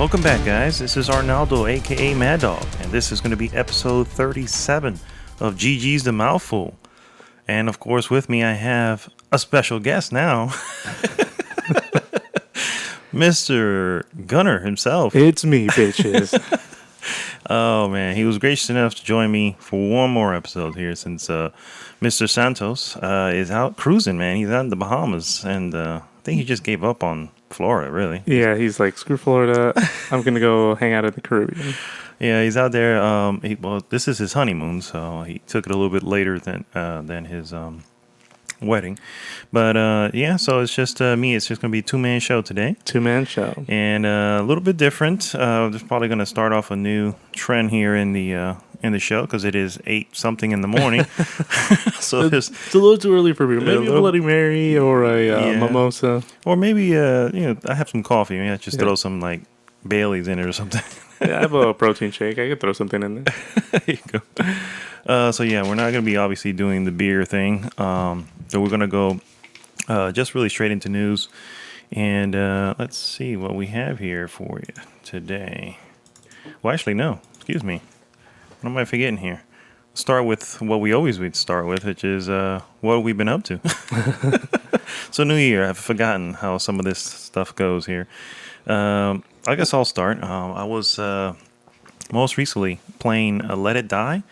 Welcome back, guys. This is Arnaldo, aka Mad Dog, and this is going to be episode 37 of GG's The Mouthful. And of course, with me, I have a special guest now, Mr. Gunner himself. It's me, bitches. Oh man, he was gracious enough to join me for one more episode here since Mr. Santos is out cruising, man. He's out in the Bahamas, and I think he just gave up on Florida, really. Yeah, he's like, screw Florida. I'm going to go hang out in the Caribbean. Yeah, he's out there. Well, this is his honeymoon, so he took it a little bit later than his wedding. But yeah, so it's just me. It's just going to be a two-man show today. Two-man show. And a little bit different. Just probably going to start off a new trend here in the show because it is 8-something in the morning. So it's a little too early for me. Maybe a Bloody Mary or a mimosa. Or maybe, I have some coffee. Maybe I just throw some like Baileys in it or something. Yeah, I have a protein shake. I could throw something in there. There you go. So yeah, we're not going to be obviously doing the beer thing. So we're going to go just really straight into news. And let's see what we have here for you today. Well, actually, no. Excuse me. What am I forgetting here? Start with what we always would start with, which is what have we been up to? So New Year, I've forgotten how some of this stuff goes here. I guess I'll start. I was most recently playing Let It Die.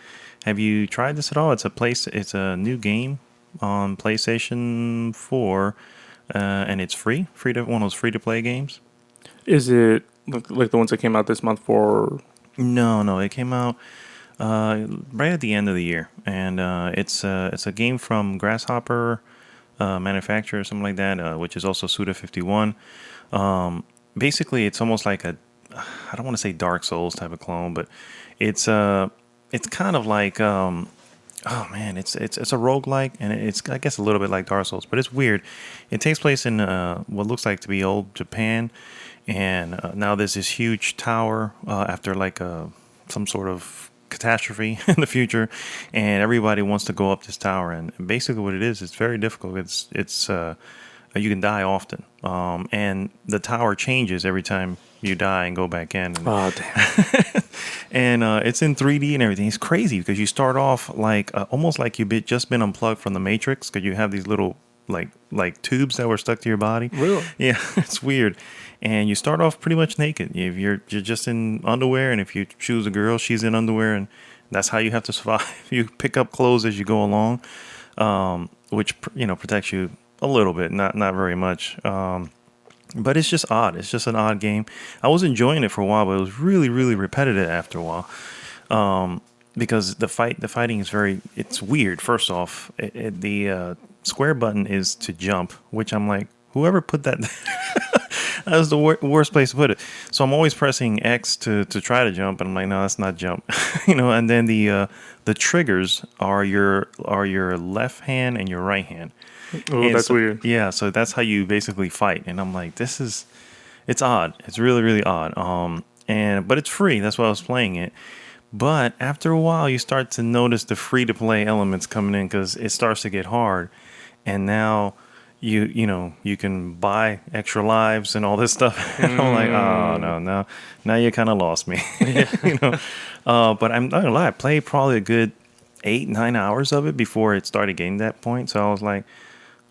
Have you tried this at all? It's a new game on PlayStation 4, and it's free. One of those free-to-play games. Is it like the ones that came out this month for? No, it came out right at the end of the year, and it's a game from Grasshopper manufacturer or something like that, which is also Suda51. Basically, it's almost like I don't want to say Dark Souls type of clone, but it's kind of like it's a roguelike, and it's I guess a little bit like Dark Souls, but it's weird. It takes place in what looks like to be old Japan, and now there's this huge tower after like some sort of catastrophe in the future, and everybody wants to go up this tower. And basically, what it is, it's very difficult. It's you can die often, and the tower changes every time you die and go back in. And, oh damn! And it's in 3D and everything. It's crazy because you start off like almost like you've just been unplugged from the Matrix because you have these little like tubes that were stuck to your body. Really? Yeah, it's weird. And you start off pretty much naked. If you're just in underwear, and if you choose a girl, she's in underwear, and that's how you have to survive. You pick up clothes as you go along, which protects you a little bit, not very much. But it's just odd. It's just an odd game. I was enjoying it for a while, but it was really, really repetitive after a while. Because the fighting is it's weird. First off, the square button is to jump, which I'm like, whoever put that that was the worst place to put it. So I'm always pressing X to try to jump, and I'm like, no, that's not jump. And then the triggers are your left hand and your right hand. Oh, and that's weird. Yeah, so that's how you basically fight. And I'm like, it's odd. It's really, really odd. But it's free. That's why I was playing it. But after a while, you start to notice the free-to-play elements coming in because it starts to get hard. And now you can buy extra lives and all this stuff. And I'm like, oh, no. Now you kind of lost me. But I'm not going to lie. I played probably a good 8-9 hours of it before it started getting to that point. So I was like,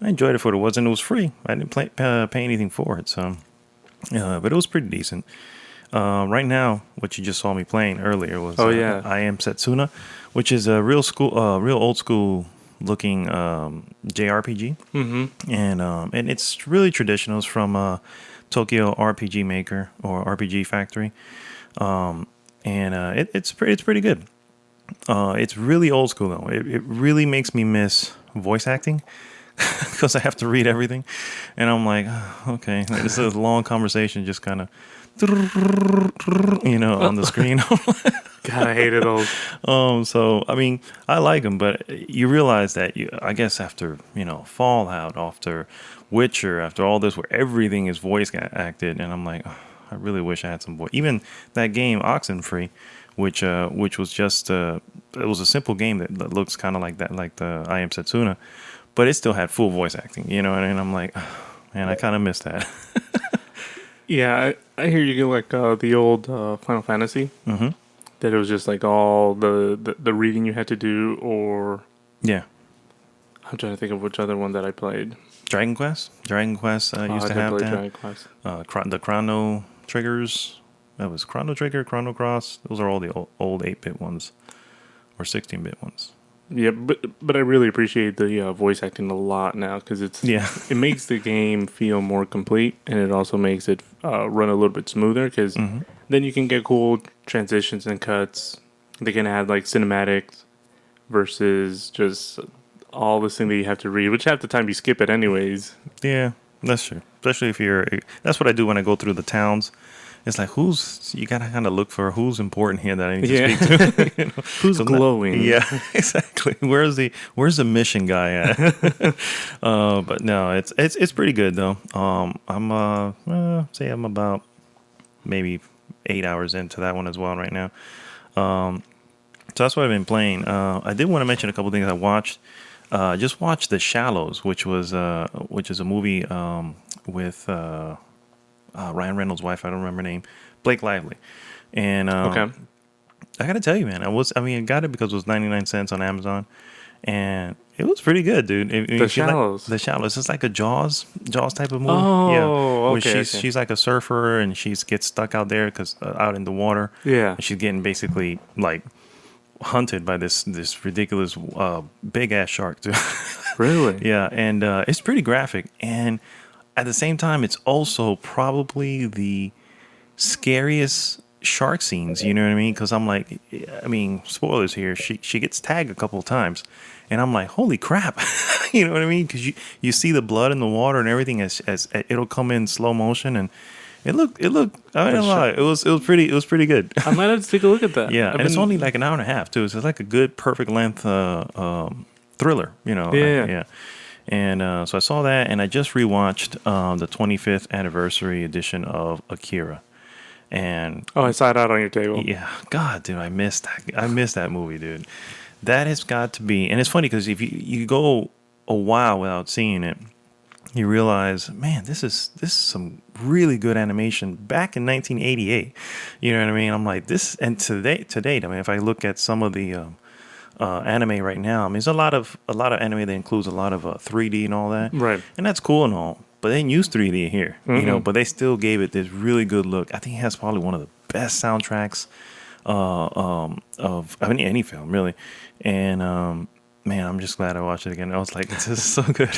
I enjoyed it for what it was, and it was free. I didn't pay anything for it. So, but it was pretty decent. Right now, what you just saw me playing earlier was I Am Setsuna, which is a real old school looking JRPG. Mm-hmm. And it's really traditional. It's from Tokyo RPG Maker or RPG Factory. It's pretty good. It's really old school though. It really makes me miss voice acting because I have to read everything, and I'm like, okay, this is a long conversation, just kind of, on the screen. God, I hated those. So I mean, I like them, but you realize that I guess after Fallout, after Witcher, after all this, where everything is voice acted, and I'm like, I really wish I had some voice. Even that game Oxenfree, which was just it was a simple game that looks kind of like that, like the I Am Setsuna, but it still had full voice acting, and I'm like, man, I kind of miss that. Yeah, I hear you get like the old Final Fantasy. Mm-hmm. That it was just like all the reading you had to do, or Yeah. I'm trying to think of which other one that I played. Dragon Quest. Dragon Quest used I to didn't have play that. Dragon Quest. The Chrono Triggers. That was Chrono Trigger, Chrono Cross. Those are all the old 8-bit ones or 16-bit ones. Yeah, but I really appreciate the voice acting a lot now because Yeah. it makes the game feel more complete, and it also makes it run a little bit smoother because Mm-hmm. then you can get cool transitions and cuts. They can add like cinematics versus just all this thing that you have to read, which half the time you skip it anyways. Yeah, that's true. Especially if you're. That's what I do when I go through the towns. It's like you gotta kind of look for who's important here that I need to speak to. You know? Who's glowing? Yeah, exactly. Where's the mission guy at? But no, it's pretty good though. Say I'm about maybe 8 hours into that one as well right now. So that's what I've been playing. I did want to mention a couple things I watched. Just watched The Shallows, which is a movie with Ryan Reynolds' wife. I don't remember her name, Blake Lively. And Okay. I gotta tell you, man, I got it because it was 99 cents on Amazon, and it was pretty good, dude. The Shallows. The Shallows. It's like a Jaws type of movie. Oh, yeah, where okay, she's like a surfer and she gets stuck out there because out in the water. Yeah. And she's getting basically like hunted by this ridiculous big ass shark too. Really? Yeah, and it's pretty graphic, and at the same time, it's also probably the scariest shark scenes. You know what I mean? Because I'm like, I mean, spoilers here. She gets tagged a couple of times, and I'm like, holy crap! You know what I mean? Because you see the blood in the water and everything as it'll come in slow motion, and it looked. I don't lie. It was pretty good. I might have to take a look at that. Yeah, and it's only like an hour and a half too. So it's like a good, perfect length thriller. You know. Yeah. Yeah. And so I saw that, and I just rewatched the 25th anniversary edition of Akira. And Oh, I saw it out on your table. yeah, God, dude, I missed that movie, dude. That has got to be, and it's funny because if you go a while without seeing it, you realize, man, this is some really good animation back in 1988. You know what I mean? I'm like this, and to date, I mean, if I look at some of the anime right now, I mean, there's a lot of anime that includes a lot of 3D and all that, Right. and that's cool and all. But they didn't use 3D here, you know. But they still gave it this really good look. I think it has probably one of the best soundtracks of any film, really. And man, I'm just glad I watched it again. I was like, this is so good.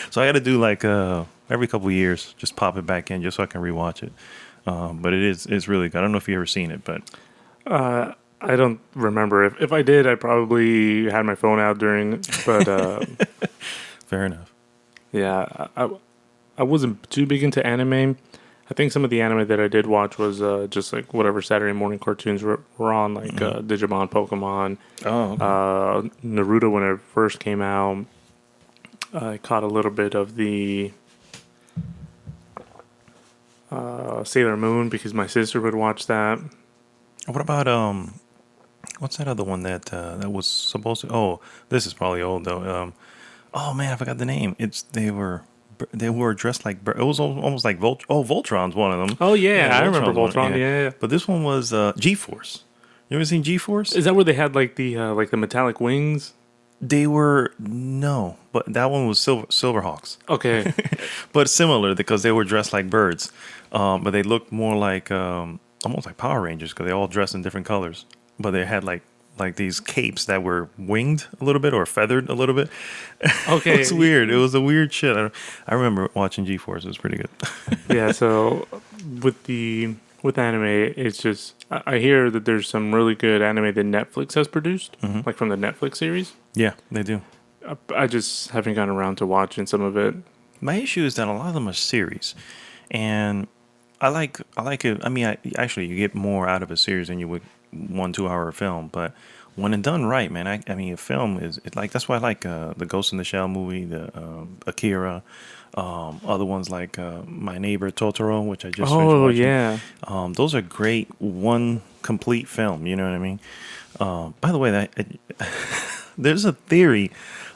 So I got to do like every couple of years, just pop it back in just so I can rewatch it. But it's really good. I don't know if you ever seen it, but I don't remember. If I did, I probably had my phone out during. But fair enough. yeah, I wasn't too big into anime. I think some of the anime that I did watch was just like whatever Saturday morning cartoons were on, like Digimon, Pokemon, Oh, okay. Naruto when it first came out. I caught a little bit of the Sailor Moon because my sister would watch that. What about what's that other one that was supposed to? Oh, this is probably old though. Oh man, I forgot the name. They were dressed like it was almost like Voltron's one of them. Oh yeah, I remember Voltron's one, Voltron. Yeah. But this one was G-Force. You ever seen G-Force? Is that where they had like the metallic wings? They were no, but that one was Silverhawks. Okay. But similar because they were dressed like birds, but they looked more like almost like Power Rangers because they all dressed in different colors. But they had like these capes that were winged a little bit or feathered a little bit. Okay. It was weird. It was a weird shit. I remember watching G-Force. It was pretty good. Yeah. So with anime, it's just I hear that there's some really good anime that Netflix has produced, like from the Netflix series. Yeah, they do. I just haven't gotten around to watching some of it. My issue is that a lot of them are series, and I like it. I mean, actually you get more out of a series than you would 1-2 hour film, but when it's done right, man, I mean, a film is like that's why I like the Ghost in the Shell movie, the Akira, other ones like My Neighbor Totoro, which I just finished watching. Yeah. Those are great, one complete film. You know what I mean? By the way, There's a theory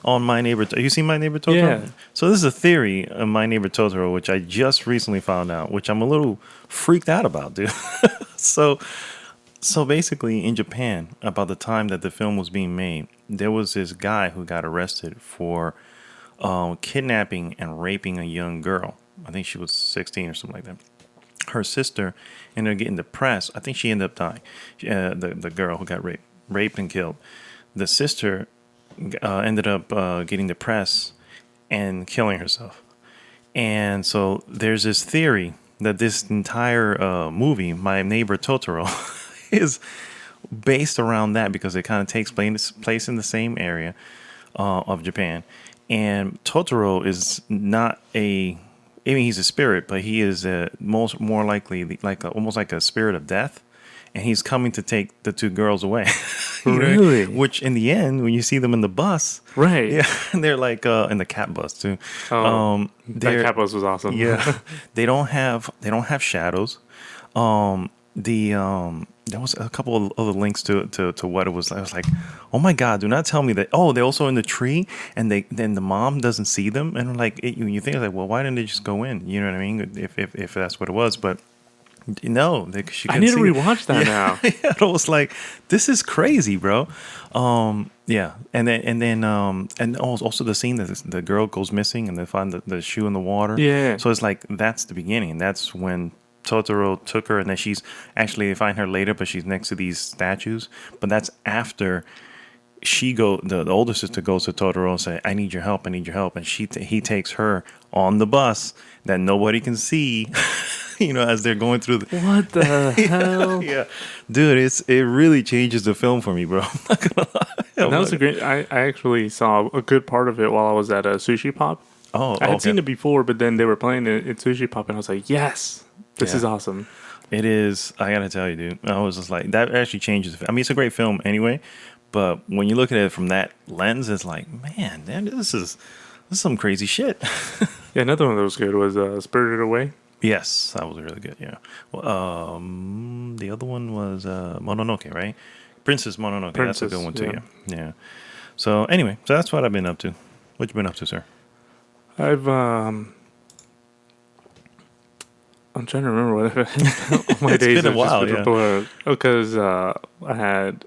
on My Neighbor. You seen My Neighbor Totoro? Yeah. So this is a theory on My Neighbor Totoro, which I just recently found out, which I'm a little freaked out about, dude. so so basically, in Japan, about the time that the film was being made, there was this guy who got arrested for kidnapping and raping a young girl. I think she was 16 or something like that. Her sister ended up getting depressed. I think she ended up dying. The girl who got raped and killed. The sister ended up getting depressed and killing herself. And so there's this theory that this entire movie, My Neighbor Totoro, is based around that because it kind of takes place in the same area of Japan. And Totoro is not a, I mean, he's a spirit, but he is more likely almost like a spirit of death. And he's coming to take the two girls away. You know? Really? Which in the end, when you see them in the bus, Right. yeah, they're like in the cat bus too. Oh, They're that Capos was awesome. yeah, they don't have shadows. There was a couple of other links to what it was. I was like, oh my god, do not tell me that. Oh, they're also in the tree, and then the mom doesn't see them, and like you think like, well, why didn't they just go in? You know what I mean? If that's what it was, but. No, she I couldn't need to see it. rewatch that now. Yeah, I was like, this is crazy, bro. Yeah, and also the scene that the girl goes missing and they find the shoe in the water. Yeah. So it's like that's the beginning. That's when Totoro took her, and then they find her later, but she's next to these statues. But that's after the older sister goes to Totoro and say, I need your help, and he takes her on the bus that nobody can see. As they're going through What the hell? yeah, dude, it really changes the film for me, bro. I'm not gonna lie. That was a great. I actually saw a good part of it while I was at a Sushi Pop. Oh, I had okay. seen it before, but then they were playing it at Sushi Pop, and I was like, yes, this is awesome. It is. I gotta tell you, dude. I was just like, that actually changes. I mean, it's a great film anyway, but when you look at it from that lens, it's like, man, this is some crazy shit. Yeah, another one that was good was Spirited Away. Yes, that was really good. Yeah. Well, the other one was Mononoke, right? Princess Mononoke. That's a good one too. Yeah. So anyway, that's what I've been up to. What you been up to, sir? I'm trying to remember what all my It's days been a have while, just yeah. blurred. Because I had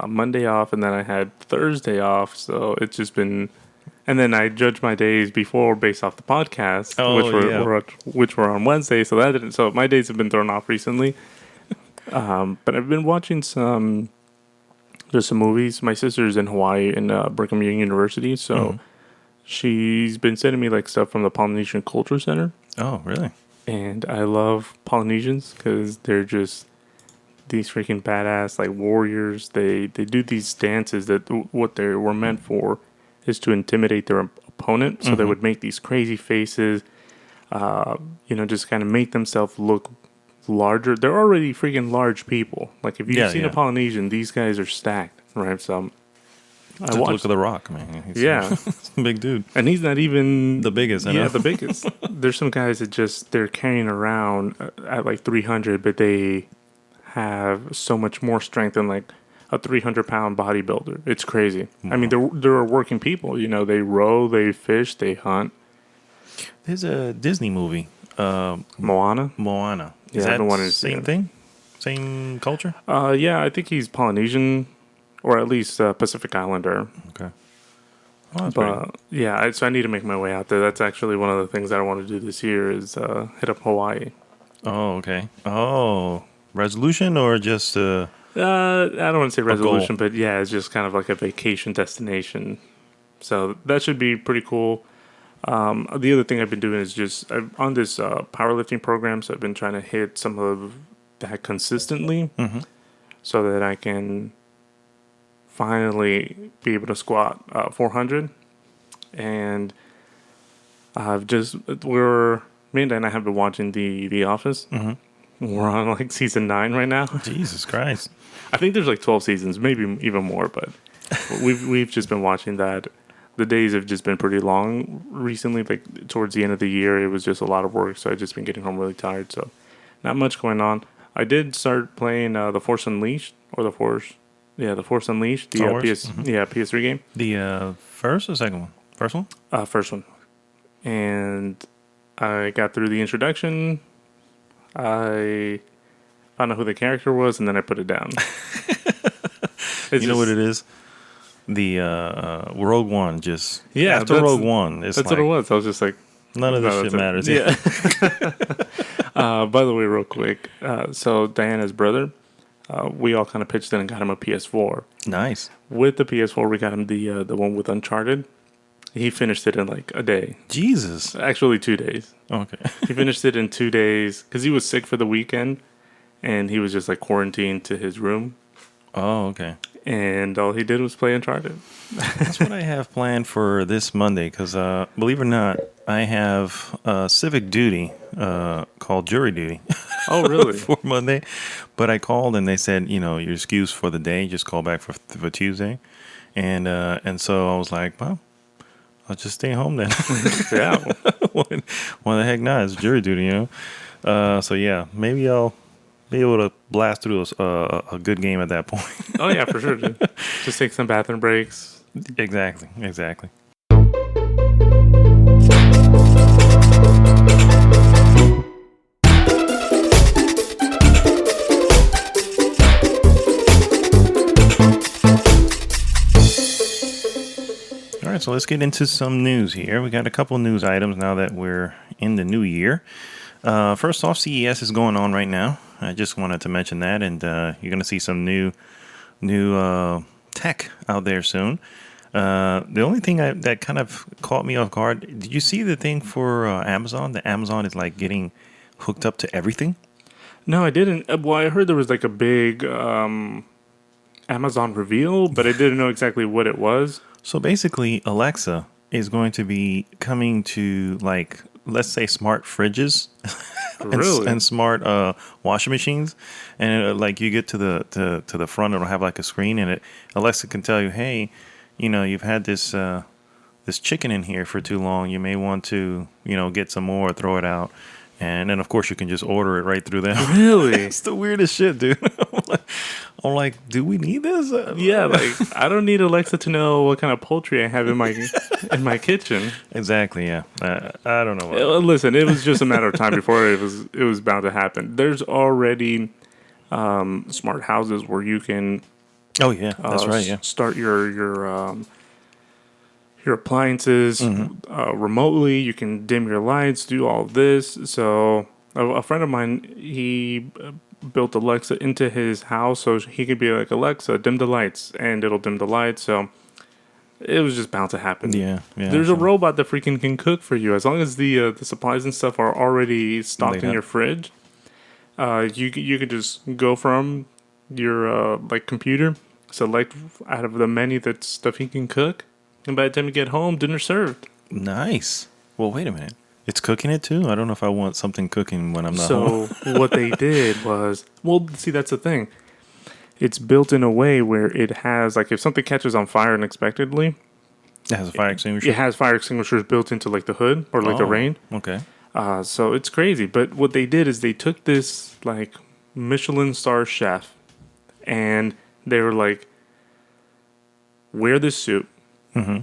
Monday off and then I had Thursday off, so it's just been. And then I judged my days before based off the podcast, which were on Wednesday. So that didn't. So my days have been thrown off recently. But I've been watching some movies. My sister's in Hawaii in Brigham Young University, so she's been sending me like stuff from the Polynesian Culture Center. Oh, really? And I love Polynesians because they're just these freaking badass like warriors. They do these dances that what they were meant for is to intimidate their opponent. So they would make these crazy faces, just kind of make themselves look larger. They're already freaking large people. Like if you've seen a Polynesian, these guys are stacked, right? So I watched The Rock, man. He's a big dude. And he's not even the biggest. Yeah, the biggest. There's some guys that they're carrying around at like 300, but they have so much more strength than like a 300-pound bodybuilder. It's crazy. Wow. I mean, they're working people. They row, they fish, they hunt. There's a Disney movie, Moana. Is that the same thing? Same culture? Yeah, I think he's Polynesian, or at least Pacific Islander. Okay. Oh, that's so I need to make my way out there. That's actually one of the things that I want to do this year is hit up Hawaii. Oh, okay. Oh, resolution or just I don't want to say resolution, but yeah, it's just kind of like a vacation destination. So that should be pretty cool. The other thing I've been doing is I'm on this powerlifting program, so I've been trying to hit some of that consistently so that I can finally be able to squat 400. And Amanda and I have been watching The Office. We're on like season 9 right now. Jesus Christ. I think there's like 12 seasons, maybe even more, but we've just been watching that. The days have just been pretty long recently. Like towards the end of the year, it was just a lot of work, so I've just been getting home really tired. So not much going on. I did start playing The Force Unleashed or The Force. Yeah, The Force Unleashed. The Star Wars? PS3 game. The first or second one? First one? First one. And I got through the introduction. I found out who the character was, and then I put it down. You know what it is? The Rogue One just Yeah, after Rogue One, it's that's like what it was. I was just like, none of this no, shit that's it. matters. Yeah. By the way, real quick, so Diana's brother, we all kind of pitched in and got him a PS4. Nice. With the PS4, we got him the one with Uncharted. He finished it in like a day. Jesus. Actually, 2 days. Okay. He finished it in 2 days because he was sick for the weekend, and he was just like quarantined to his room. Oh, okay. And all he did was play Uncharted. That's what I have planned for this Monday because, believe it or not, I have civic duty called jury duty. Oh, really? For Monday. But I called and they said, you're excused for the day. Just call back for Tuesday. And so I was like, well, I'll just stay home then. Yeah. Why the heck not? It's jury duty, So, yeah, maybe I'll be able to blast through a good game at that point. Oh, yeah, for sure. Dude. Just take some bathroom breaks. Exactly. All right, so let's get into some news here. We got a couple news items now that we're in the new year. First off, CES is going on right now. I just wanted to mention that, and you're going to see some new tech out there soon. The only thing that kind of caught me off guard, did you see the thing for Amazon? That Amazon is like getting hooked up to everything? No, I didn't. Well, I heard there was like a big Amazon reveal, but I didn't know exactly what it was. So basically, Alexa is going to be coming to, like, let's say smart fridges Really? and smart washing machines, and like you get to the front, it'll have like a screen, and Alexa can tell you, hey, you've had this chicken in here for too long. You may want to get some more, throw it out, and then of course you can just order it right through there. Really? It's the weirdest shit, dude. I'm like, do we need this? Yeah, like I don't need Alexa to know what kind of poultry I have in my kitchen. Exactly. Yeah. I don't know. Listen, it was just a matter of time before it was bound to happen. There's already smart houses where you can. Oh yeah, that's right. Yeah. Start your appliances remotely. You can dim your lights, do all of this. So a friend of mine, he built Alexa into his house so he could be like, Alexa, dim the lights, and it'll dim the lights. So it was just bound to happen. Yeah. There's a robot that freaking can cook for you as long as the supplies and stuff are already stocked in your fridge. You could just go from your like computer, select out of the menu that stuff he can cook, and by the time you get home, dinner's served. Nice. Well, wait a minute. It's cooking it too? I don't know if I want something cooking when I'm not home. So what they did was, well, see, that's the thing. It's built in a way where it has, like, if something catches on fire unexpectedly, It has a fire extinguisher? it has fire extinguishers built into, like, the hood or, like, the rain. Okay. So it's crazy. But what they did is they took this, like, Michelin star chef, and they were like, wear this suit. Mm-hmm.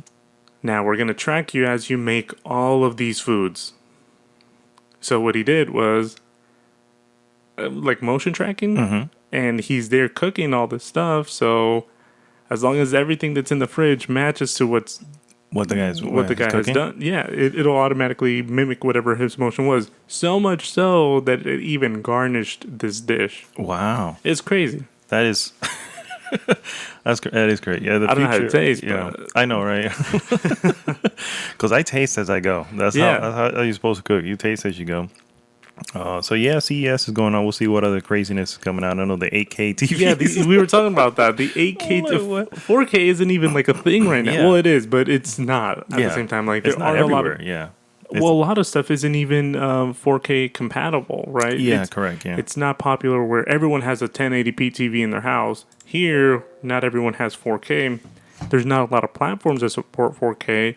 Now we're going to track you as you make all of these foods. So what he did was like motion tracking, and he's there cooking all this stuff. So as long as everything that's in the fridge matches to what the guy has done, yeah, it'll automatically mimic whatever his motion was. So much so that it even garnished this dish. Wow. It's crazy. That is... that is great. Yeah, I don't know how it tastes, but I know, right? Because I taste as I go. That's how you're supposed to cook. You taste as you go. So yeah, CES is going on. We'll see what other craziness is coming out. I know the 8K TV. Yeah, we were talking about that. The 8K to 4K isn't even like a thing right now. Yeah. Well, it is, but it's not at the same time. Like it's not everywhere. A lot of stuff isn't even 4K compatible, right? Yeah, correct. Yeah, it's not popular where everyone has a 1080p TV in their house. Here, not everyone has 4K. There's not a lot of platforms that support 4K.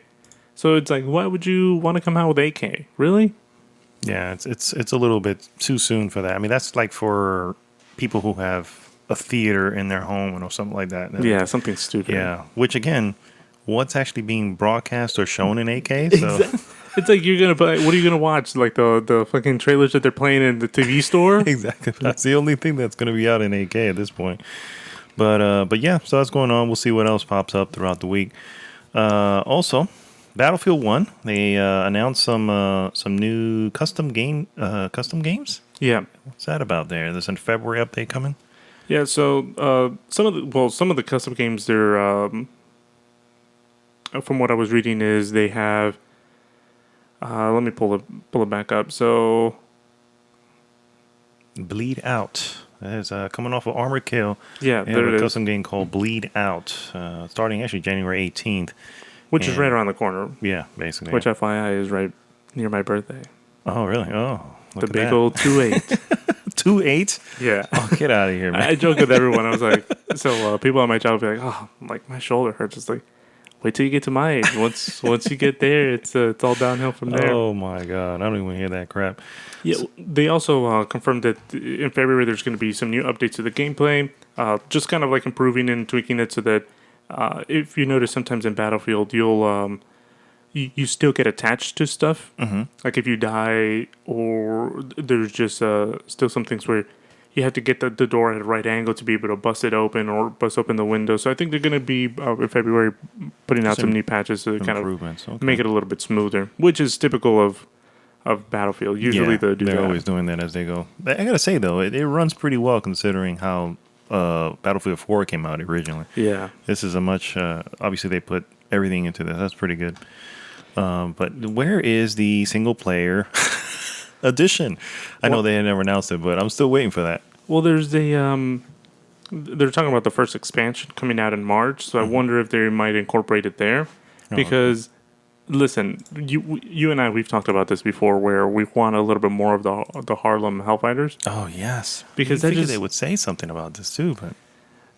So it's like, why would you want to come out with 8K? Really? Yeah, it's a little bit too soon for that. I mean, that's like for people who have a theater in their home or something like that. Yeah, something stupid. Yeah, which again, what's actually being broadcast or shown in 8K? So Exactly. It's like you're gonna buy. What are you gonna watch? Like the fucking trailers that they're playing in the TV store. exactly, that's the only thing that's going to be out in 8K at this point. But yeah, so that's going on. We'll see what else pops up throughout the week. Also, Battlefield 1, they announced some new custom games. Yeah. What's that about there? There's a February update coming. Yeah. So some of the custom games, they're from what I was reading, is they have. Let me pull it back up. So Bleed Out. That is coming off of Armored Kill. yeah, They have there a it is. custom game called Bleed Out, starting actually January 18th. Which is And- right around the corner. Yeah, basically. Which FYI is right near my birthday. Oh, really? Oh, The look big at old 2-8. that. 2-8? Yeah. Oh, get out of here, man. I joke with everyone. I was like, so people at my job will be like, oh, like my shoulder hurts. It's like, wait till you get to my age. Once you get there, it's all downhill from there. Oh, my God. I don't even hear that crap. Yeah, they also confirmed that in February there's going to be some new updates to the gameplay, just kind of like improving and tweaking it so that if you notice sometimes in Battlefield you'll you still get attached to stuff. Mm-hmm. Like if you die or there's just still some things where you have to get the door at a right angle to be able to bust it open or bust open the window. So I think they're going to be in February putting out some new patches to kind of Improvements. Okay. make it a little bit smoother, which is typical of Battlefield. Usually they do they're that. always doing that as they go. I gotta say though, it runs pretty well considering how Battlefield 4 came out originally. Yeah. This is a much obviously they put everything into this. That's pretty good. But where is the single player edition? I know they had never announced it, but I'm still waiting for that. Well, there's a they're talking about the first expansion coming out in March, so I wonder if they might incorporate it there. Because listen, you and I, we've talked about this before, where we want a little bit more of the Harlem Hellfighters. Oh yes, Because I that figured just- they would say something about this too, but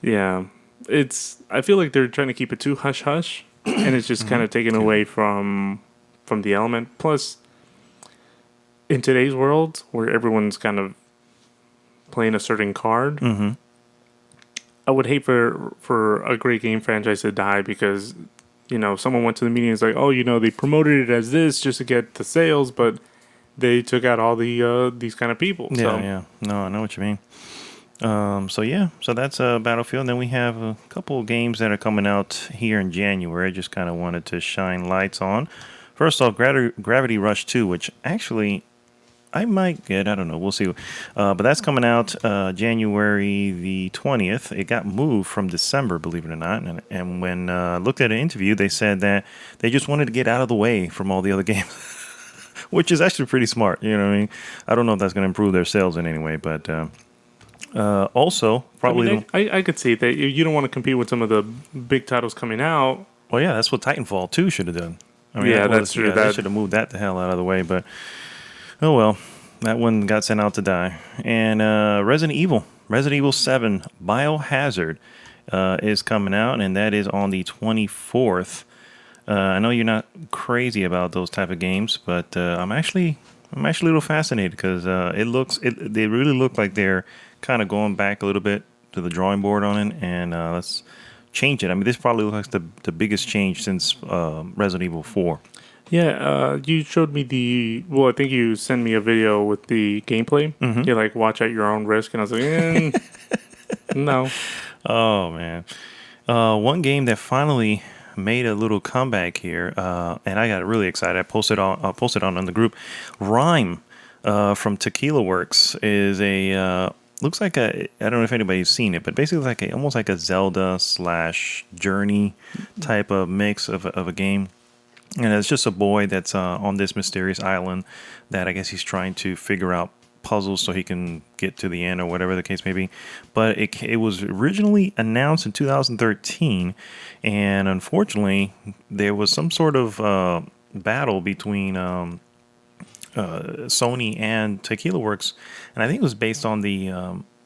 Yeah, I feel like they're trying to keep it too hush hush, and it's just kind of taken away from the element. Plus, in today's world, where everyone's kind of playing a certain card, mm-hmm. I would hate for a great game franchise to die because, someone went to the meeting and is like, oh, they promoted it as this just to get the sales, but they took out all the these kind of people. Yeah, So, yeah. No, I know what you mean. So that's Battlefield. And then we have a couple of games that are coming out here in January. I just kind of wanted to shine lights on. First off, Gravity Rush 2, which actually I might get. I don't know. We'll see. But that's coming out January the 20th. It got moved from December, believe it or not. And when I looked at an interview, they said that they just wanted to get out of the way from all the other games, which is actually pretty smart. You know what I mean? I don't know if that's going to improve their sales in any way, but also probably. I could see that you don't want to compete with some of the big titles coming out. Well, yeah, that's what Titanfall 2 should have done. Yeah, that's true. They should have moved that the hell out of the way, but oh well. That one got sent out to die. And Resident Evil 7 Biohazard is coming out, and that is on the 24th. I know you're not crazy about those type of games, but I'm actually a little fascinated because they really look like they're kind of going back a little bit to the drawing board on it, and let's change it. I mean, this probably looks like the biggest change since Resident Evil 4. Yeah, you showed me I think you sent me a video with the gameplay. Mm-hmm. You're like, watch at your own risk. And I was like, no. Oh, man. One game that finally made a little comeback here, and I got really excited. I posted on the group. Rime from Tequila Works is looks like I don't know if anybody's seen it, but basically almost like a Zelda / Journey type of mix of a game. And it's just a boy that's on this mysterious island that I guess he's trying to figure out puzzles so he can get to the end or whatever the case may be. But it was originally announced in 2013, and unfortunately there was some sort of battle between Sony and Tequila Works, and I think it was based on the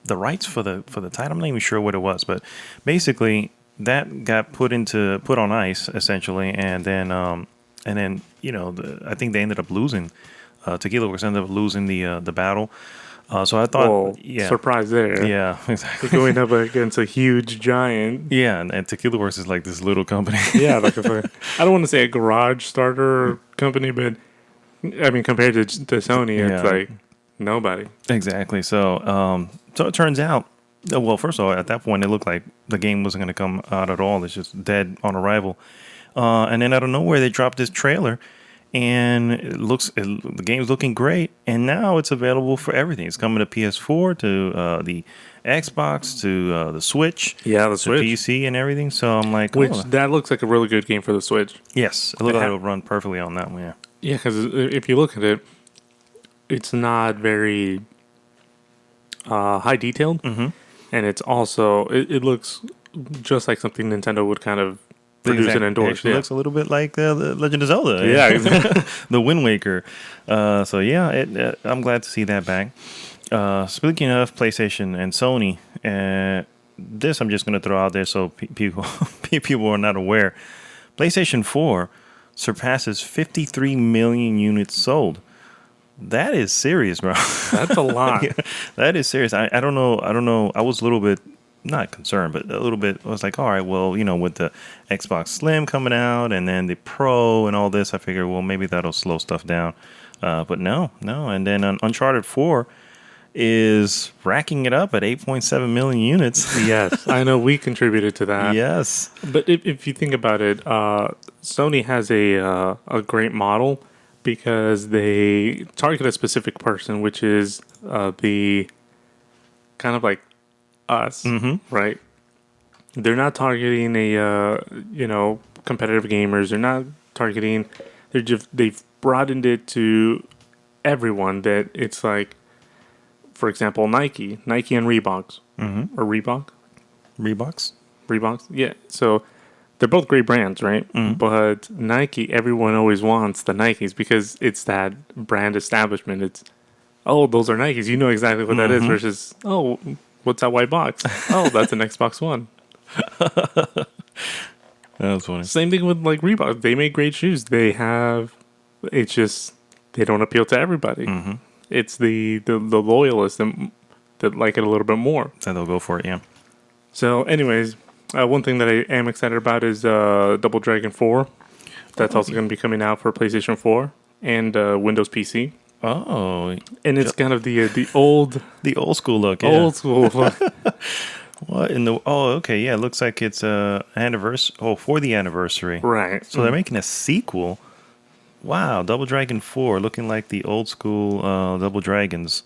rights for the title. I'm not even sure what it was, but basically that got put on ice essentially, and then I think they ended up losing. Tequila Works ended up losing the battle. So I thought, Well, yeah, surprise there. yeah, You're exactly. going up against a huge giant. Yeah, and Tequila Works is like this little company. Yeah, like I don't want to say a garage starter company, but I mean compared to Sony, it's Yeah, like nobody. exactly. So it turns out, well, first of all, at that point, it looked like the game wasn't going to come out at all. It's just dead on arrival. And then out of nowhere, they dropped this trailer, and the game's looking great. And now it's available for everything. It's coming to PS4, to the Xbox, to the Switch, Yeah, the to Switch. PC, and everything. So I'm like, Which oh, that looks like a really good game for the Switch. yes, it looks like it'll run perfectly on that one. Yeah. Yeah, because if you look at it, it's not very high detailed, Mm-hmm. and it's also it looks just like something Nintendo would kind of produce and endorse. Actually Yeah, looks a little bit like the Legend of Zelda. yeah, exactly. The Wind Waker. So yeah, I'm glad to see that back. Speaking of PlayStation and Sony, this I'm just going to throw out there so people people are not aware. PlayStation 4 surpasses 53 million units sold. That is serious, bro. That's a lot. Yeah, that is serious. I don't know. I don't know. I was a little bit not concerned, but a little bit. I was like, all right, well, with the Xbox Slim coming out and then the Pro and all this, I figured, well, maybe that'll slow stuff down. But no. And then Uncharted 4 is racking it up at 8.7 million units. Yes, I know we contributed to that. Yes. But if you think about it, Sony has a great model because they target a specific person, which is the kind of like us, right? They're not targeting competitive gamers. They're not targeting. They've broadened it to everyone. That it's like, for example, Nike and Reeboks, or Reeboks. Yeah. So they're both great brands, right? But Nike, everyone always wants the Nikes because it's that brand establishment. It's, oh, those are Nikes. You know exactly what that is versus, oh, what's that white box? Oh, that's an Xbox One. That was funny. Same thing with like Reebok. They make great shoes. It's just, they don't appeal to everybody. It's the loyalists that like it a little bit more. And they'll go for it, yeah. So, anyways, one thing that I am excited about is Double Dragon 4. That's also going to be coming out for PlayStation 4 and Windows PC. Oh. And it's kind of the old school look, yeah. old school look. What in the? Oh, okay, yeah. It looks like it's anniversary. Oh, for the anniversary, Right. So they're making a sequel. Wow, Double Dragon 4, looking like the old school Double Dragons,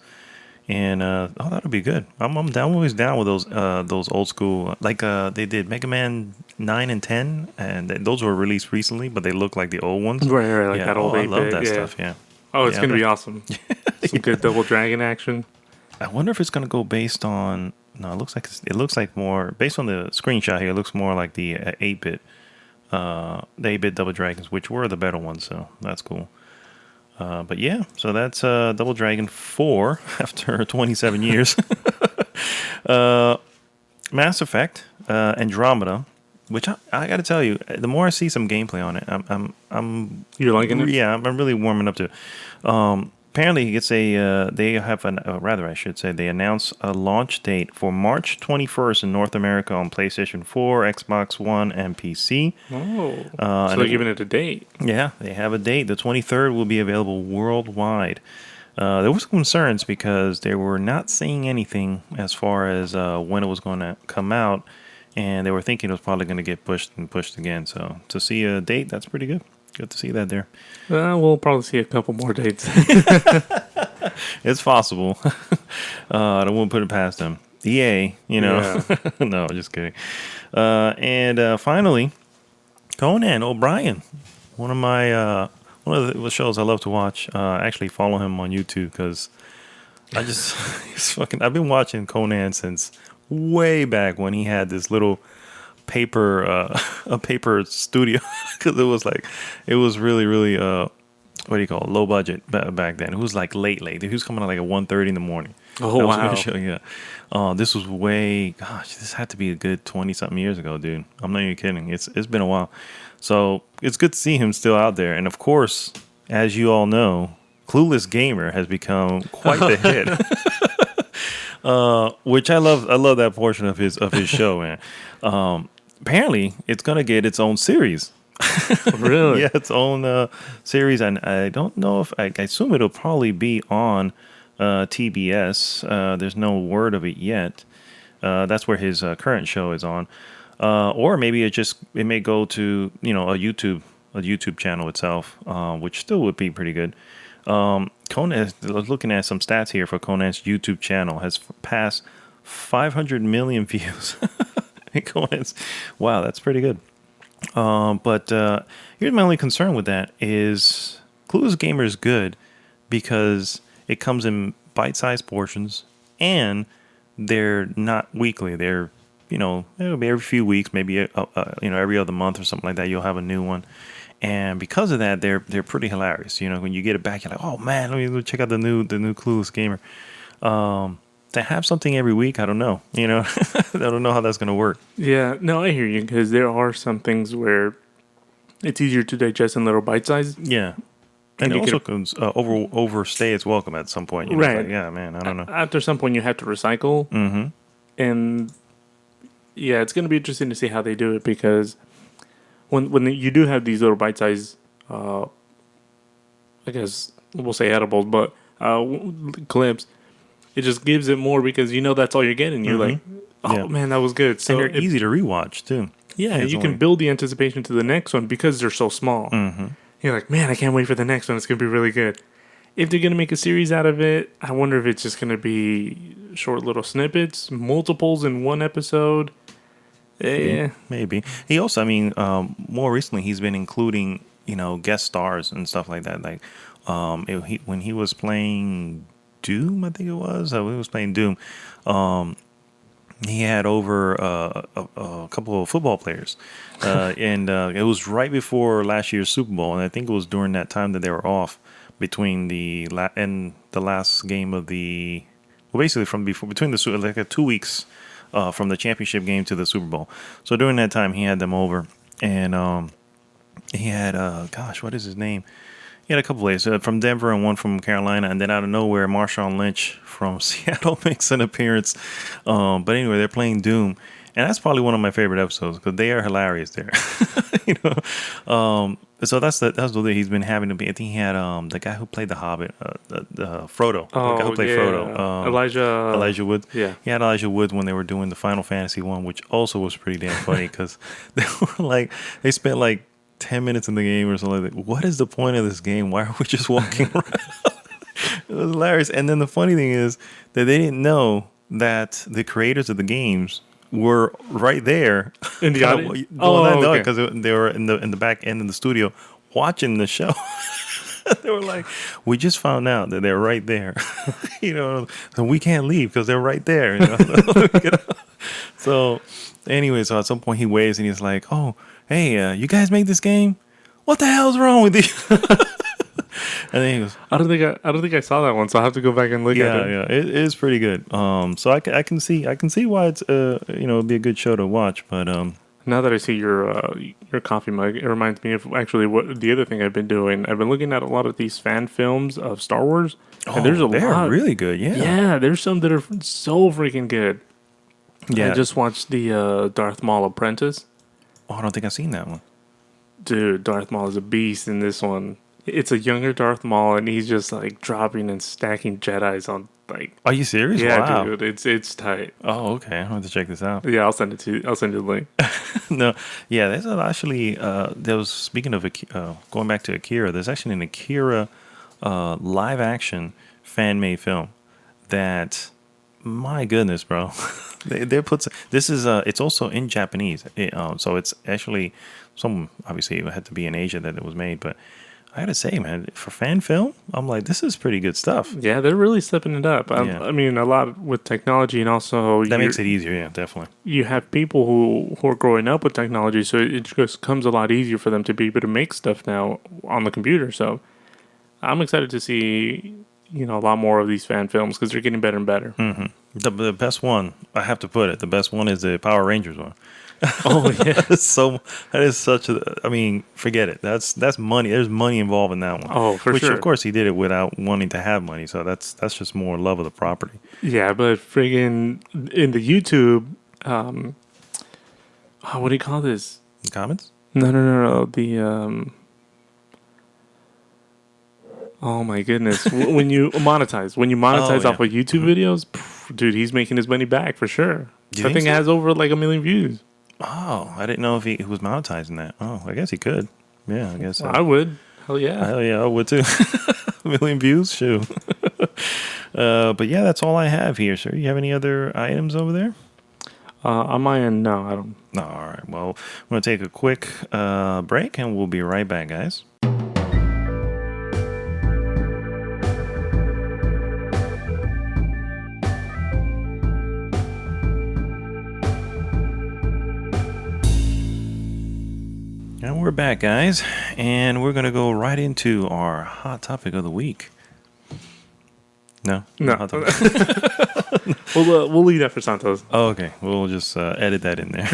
and that'll be good. I'm always down with those old school, like they did Mega Man 9 and 10, and those were released recently, but they look like the old ones. Right, like Yeah, that old I 8-bit. love that yeah. stuff. Yeah. Oh, it's Yeah, going to be awesome. Some good Double Dragon action. I wonder if it's gonna go based on. No, it looks like more based on the screenshot here. It looks more like the 8-bit, the 8-bit Double Dragons, which were the better ones. So that's cool. But yeah, so that's Double Dragon 4 after 27 years. Mass Effect Andromeda, which I got to tell you, the more I see some gameplay on it, I'm You're liking it? Yeah, I'm really warming up to it. Apparently, it's they have I should say, they announced a launch date for March 21st in North America on PlayStation 4, Xbox One, and PC. Oh. So they're giving it a date. Yeah, they have a date. The 23rd will be available worldwide. There was concerns because they were not saying anything as far as when it was going to come out, and they were thinking it was probably going to get pushed and pushed again. So to see a date, that's pretty good. Good to see that there. We'll probably see a couple more dates. It's possible. I don't want to put it past them. EA, Yeah. No, just kidding. And finally, Conan O'Brien, one of the shows I love to watch. I actually follow him on YouTube because I've been watching Conan since way back when he had this little a paper studio because it was really what do you call it, low budget back then. It was like late. He was coming out like at 1:30 in the morning. Oh, That was wow. my show, yeah. This was this had to be a good 20 something years ago, dude. I'm not even kidding. It's been a while. So it's good to see him still out there. And of course, as you all know, Clueless Gamer has become quite the hit. Which I love. I love that portion of his show, man. Apparently, it's gonna get its own series. Really? Yeah, its own series, and I don't know if I assume it'll probably be on TBS. There's no word of it yet. That's where his current show is on, or maybe it may go to a YouTube channel itself, which still would be pretty good. Conan, I was looking at some stats here for Conan's YouTube channel, has passed 500 million views. Conan's, wow, that's pretty good. But here's my only concern with that is Clueless Gamer is good because it comes in bite-sized portions and they're not weekly. They're, it'll be every few weeks, maybe every other month or something like that. You'll have a new one. And because of that, they're pretty hilarious. When you get it back, you're like, oh man, let me go check out the new Clueless Gamer. To have something every week, I don't know. I don't know how that's gonna work. Yeah, no, I hear you, because there are some things where it's easier to digest in little bite size. Yeah, and it also comes overstay its welcome at some point. Right? Like, yeah, man, I don't know. After some point, you have to recycle, and yeah, it's gonna be interesting to see how they do it, because when you do have these little bite size, I guess we'll say edibles, but clips. It just gives it more because that's all you're getting. You're like, oh man, that was good. So and they're easy to rewatch too. Yeah, you can build the anticipation to the next one because they're so small. You're like, man, I can't wait for the next one. It's gonna be really good. If they're gonna make a series out of it, I wonder if it's just gonna be short little snippets, multiples in one episode. Yeah, maybe. He also, more recently, he's been including guest stars and stuff like that. Like, when he was playing Doom, I think it was. He was playing Doom. He had over a couple of football players, and it was right before last year's Super Bowl, and I think it was during that time that they were off between the last game of basically between the like 2 weeks from the championship game to the Super Bowl. So during that time, he had them over, and he had what is his name? He had a couple players from Denver and one from Carolina, and then out of nowhere, Marshawn Lynch from Seattle makes an appearance. But anyway, they're playing Doom, and that's probably one of my favorite episodes because they are hilarious there. So that's what he's been having to be. I think he had the guy who played the Hobbit, Frodo. The guy who played Frodo, Elijah Wood. Yeah, he had Elijah Wood when they were doing the Final Fantasy one, which also was pretty damn funny because they spent like 10 minutes in the game or something like that. What is the point of this game? Why are we just walking around? It was hilarious. And then the funny thing is that they didn't know that the creators of the games were right there in the audience. Because they were in the back end of the studio watching the show. They were like, we just found out that they're right there. So we can't leave because they're right there. So anyway, so at some point he waves and he's like, oh, hey, you guys make this game? What the hell's wrong with you? And then he goes, I don't think I saw that one, so I have to go back and look at it. Yeah, it is pretty good. So I can see why it's it'd be a good show to watch. But now that I see your coffee mug, it reminds me of actually what the other thing I've been doing. I've been looking at a lot of these fan films of Star Wars, and there's they're really good. Yeah, there's some that are so freaking good. Yeah, I just watched the Darth Maul Apprentice. Oh, I don't think I've seen that one. Dude, Darth Maul is a beast in this one. It's a younger Darth Maul, and he's just like dropping and stacking Jedis on like. Are you serious? Yeah, wow. dude, it's tight. Oh, okay. I have to check this out. Yeah, I'll send it to you. I'll send you the link. No, yeah, there's actually there was, speaking of going back to Akira, there's actually an Akira live action fan made film that, my goodness, bro. they put this is it's also in Japanese, so it's actually obviously it had to be in Asia that it was made, but I gotta say, man, for fan film, I'm like, this is pretty good stuff. Yeah, they're really stepping it up. I mean, a lot with technology, and also that makes it easier. Yeah, definitely. You have people who are growing up with technology, so it just comes a lot easier for them to be able to make stuff now on the computer. So I'm excited to see a lot more of these fan films because they're getting better and better. Mm-hmm. The best one, I have to put it, the best one is the Power Rangers one. Oh yeah. So that is such a. I mean, forget it. That's money. There's money involved in that one. Oh, for Which of sure. course he did it without wanting to have money. So that's just more love of the property. Yeah, but friggin' in the YouTube, what do you call this? Comments? No. Oh my goodness! When you monetize Oh off of YouTube videos, dude, he's making his money back for sure. Do you That think thing so? has over like 1 million views. Oh, I didn't know if he was monetizing that. Oh, I guess he could. Yeah, I guess so. I would. Hell yeah. Hell yeah, I would too. 1 million views, shoot. But yeah, that's all I have here, sir. You have any other items over there? On my end, no, I don't. No, all right. Well, I'm going to take a quick break and we'll be right back, guys. And we're back, guys, and we're going to go right into our hot topic of the week. No? No. Hot topic? We'll leave that for Santos. Oh, okay. We'll just edit that in there.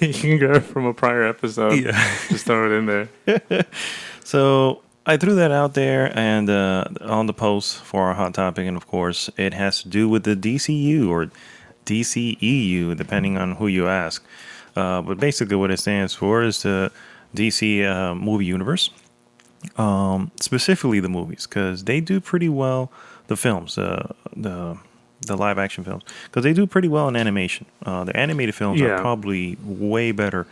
You can grab it from a prior episode. Yeah. Just throw it in there. So I threw that out there and on the post for our hot topic, and of course, it has to do with the DCU or DCEU, depending on who you ask. But basically, what it stands for is the DC movie universe, specifically the movies, because they do pretty well. The films, the live action films, because they do pretty well in animation. The animated films are probably way better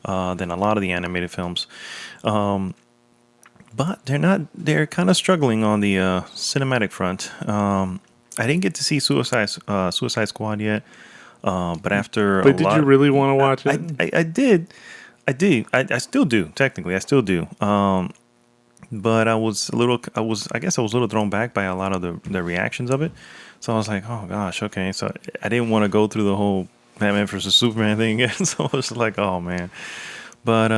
than a lot of the animated films. But they're not. They're kind of struggling on the cinematic front. I didn't get to see Suicide Squad yet. But after But did you really want to watch it? I did. I still do. Technically, I still do. But I guess I was a little thrown back by a lot of the reactions of it. So I was like, oh gosh, okay. So I didn't want to go through the whole Batman versus Superman thing again. So I was like, oh man. But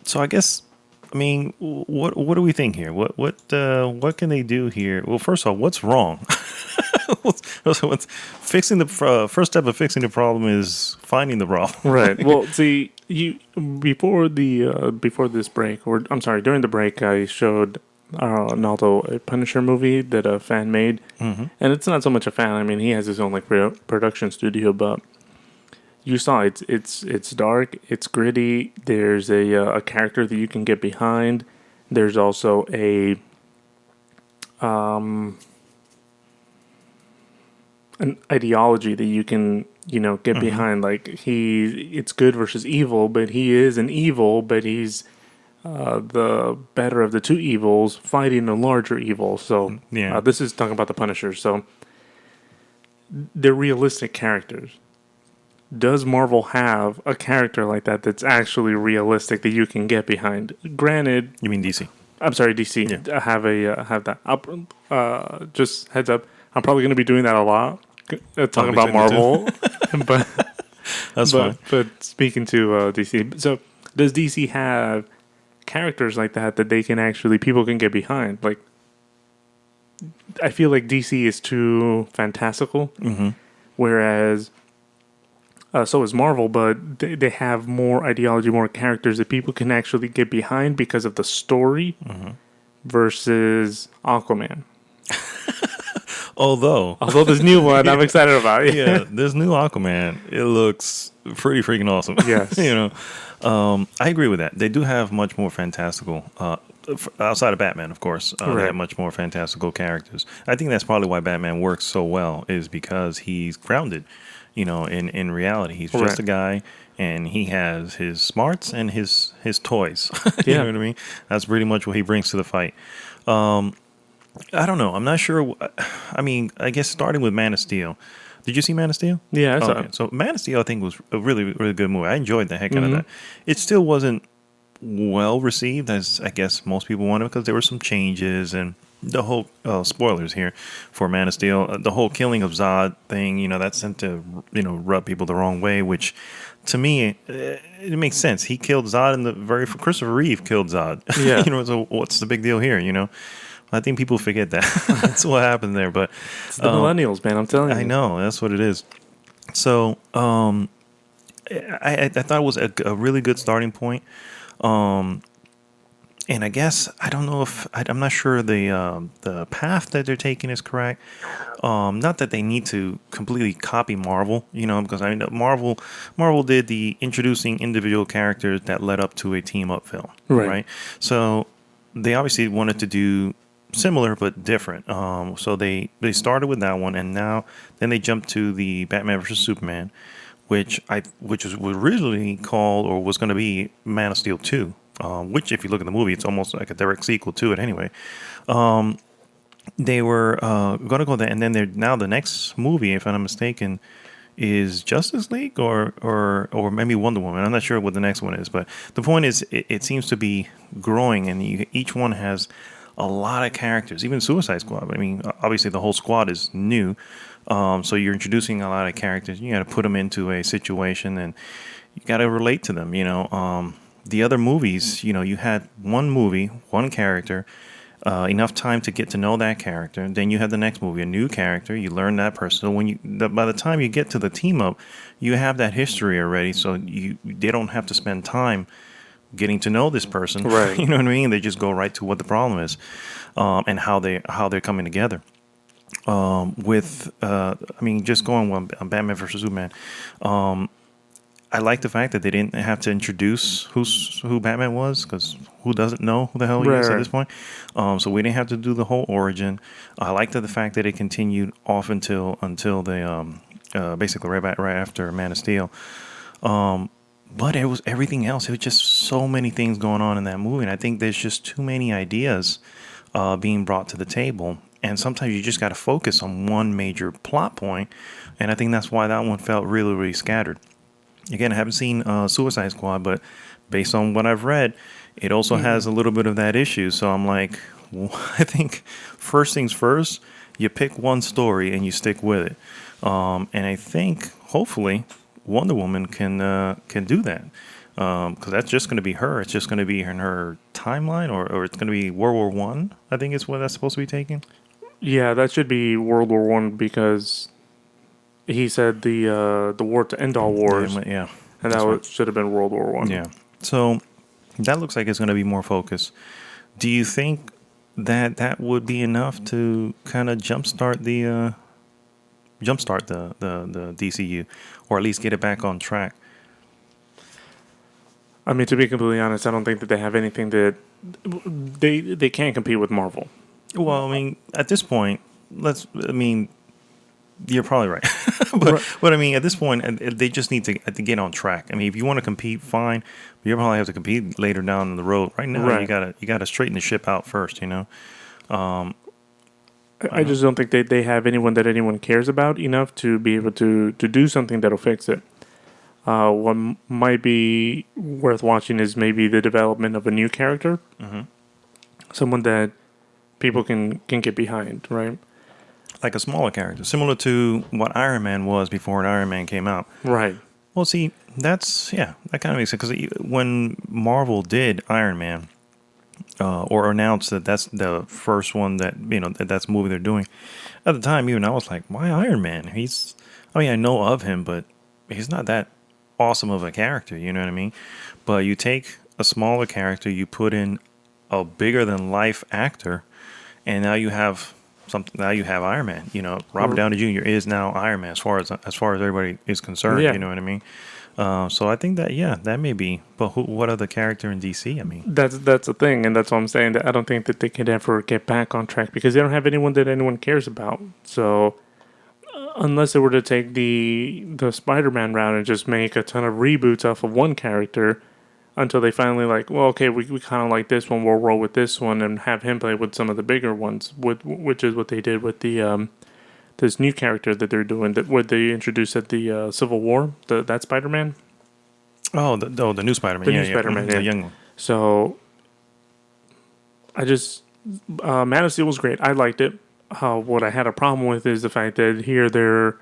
so I guess, I mean, what do we think here? What can they do here? Well, first of all, what's wrong? what's fixing the first step of fixing the problem is finding the problem. Right. Well, see, you before this break, or I'm sorry, during the break, I showed Naldo a Punisher movie that a fan made, and it's not so much a fan. I mean, he has his own like production studio, but you saw it's dark, it's gritty. There's a character that you can get behind. There's also an ideology that you can get behind. Like it's good versus evil, but he is an evil, but he's the better of the two evils fighting a larger evil. So this is talking about the Punisher. So they're realistic characters. Does Marvel have a character like that that's actually realistic that you can get behind? Granted, You mean DC? I'm sorry, DC. Yeah. I have that. Just heads up, I'm probably going to be doing that a lot, talking about Marvel. but That's fine. But speaking to DC, so does DC have characters like that they can actually people can get behind? Like, I feel like DC is too fantastical, whereas so is Marvel, but they have more ideology, more characters that people can actually get behind because of the story versus Aquaman. Although this new one, I'm excited about. yeah, this new Aquaman, it looks pretty freaking awesome. Yes. I agree with that. They do have much more fantastical, outside of Batman, of course. They have much more fantastical characters. I think that's probably why Batman works so well, is because he's grounded, in reality. He's just a guy, and he has his smarts and his toys. You know what I mean? That's pretty much what he brings to the fight. I don't know. I'm not sure. I mean, I guess starting with Man of Steel. Did you see Man of Steel? Yeah, I saw it. So Man of Steel, I think, was a really, really good movie. I enjoyed the heck out of that. It still wasn't well received, as I guess most people wanted, because there were some changes and the whole spoilers here for Man of Steel. The whole killing of Zod thing, that sent to rub people the wrong way. Which, to me, it makes sense. He killed Zod in the Christopher Reeve killed Zod. Yeah. So what's the big deal here? I think people forget that. That's what happened there. But it's the millennials, man. I'm telling you. I know. That's what it is. So, I thought it was a really good starting point. Um, and I guess I don't know if I'm not sure the path that they're taking is correct. Not that they need to completely copy Marvel, because I mean Marvel did the introducing individual characters that led up to a team up film, Right. right? So they obviously wanted to do similar but different. So they started with that one, and now then they jumped to the Batman versus Superman, which was originally called or was going to be Man of Steel 2. Which, if you look at the movie, it's almost like a direct sequel to it anyway. They were going to go there, and then they're now the next movie, if I'm not mistaken, is Justice League or maybe Wonder Woman. I'm not sure what the next one is, but the point is, it seems to be growing, and each one has a lot of characters. Even Suicide Squad. I mean, obviously the whole squad is new, so you're introducing a lot of characters. You got to put them into a situation, and you got to relate to them. The other movies, you had one movie, one character, enough time to get to know that character. Then you have the next movie, a new character. You learn that person. So by the time you get to the team up, you have that history already. So they don't have to spend time getting to know this person. Right. You know what I mean? They just go right to what the problem is, and how they're coming together. Just going on Batman versus Superman. I like the fact that they didn't have to introduce who Batman was, because who doesn't know who the hell he is at Right. this point? So we didn't have to do the whole origin. I liked the fact that it continued off until the basically right after Man of Steel. But it was everything else. It was just so many things going on in that movie, and I think there's just too many ideas being brought to the table. And sometimes you just got to focus on one major plot point, and I think that's why that one felt really, really scattered. Again, I haven't seen Suicide Squad, but based on what I've read, it also has a little bit of that issue. So I'm like, I think first things first, you pick one story and you stick with it. And I think hopefully Wonder Woman can do that, because that's just going to be her. It's just going to be in her timeline, or it's going to be World War One. I think is what that's supposed to be taking. Yeah, that should be World War One because he said the war to end all wars, Yeah, and that's right. should have been World War One. Yeah. So that looks like it's going to be more focused. Do you think that would be enough to kind of jumpstart the DCU, or at least get it back on track? I mean, to be completely honest, I don't think that they have anything that they can't compete with Marvel. Well, I mean, at this point, you're probably right. Right. But I mean, at this point, they just need to get on track. I mean, if you want to compete, fine. But you probably have to compete later down the road. Right now, Right. you gotta straighten the ship out first. I just don't think they have anyone that anyone cares about enough to be able to do something that'll fix it. What might be worth watching is maybe the development of a new character, someone that people can get behind, right? Like a smaller character, similar to what Iron Man was before Iron Man came out. Right. Well, see, that kind of makes sense, because when Marvel did Iron Man, or announced that that's the first one that's the movie they're doing, at the time, even I was like, why Iron Man? I know of him, but he's not that awesome of a character. You know what I mean? But you take a smaller character, you put in a bigger than life actor, and now you have something. Now you have Iron Man. Robert Downey Jr. is now Iron Man, as far as everybody is concerned. Yeah. You know what I mean? So I think that may be. But what other character in DC? I mean, That's the thing, and that's what I'm saying. That I don't think that they can ever get back on track because they don't have anyone that anyone cares about. So unless they were to take the Spider-Man route and just make a ton of reboots off of one character until they finally okay, we kind of like this one, we'll roll with this one and have him play with some of the bigger ones, which is what they did with the this new character that they're doing, that what they introduced at the Civil War, that Spider-Man. the new Spider-Man. The Yeah, new Spider-Man, the yeah. young one. So I just Man of Steel was great. I liked it. What I had a problem with is the fact that here they're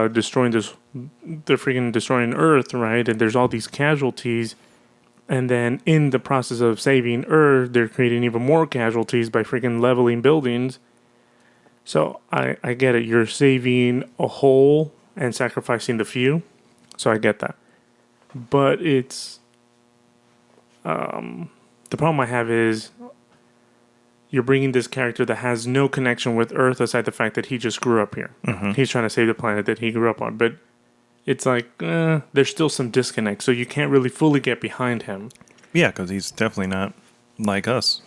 destroying they're freaking destroying Earth, right? And there's all these casualties, and then in the process of saving Earth, they're creating even more casualties by freaking leveling buildings. So I get it. You're saving a whole and sacrificing the few. So I get that. but it's the problem I have is you're bringing this character that has no connection with Earth aside the fact that he just grew up here. He's trying to save the planet that he grew up on, but it's like there's still some disconnect, so you can't really fully get behind him. Yeah, because he's definitely not like us.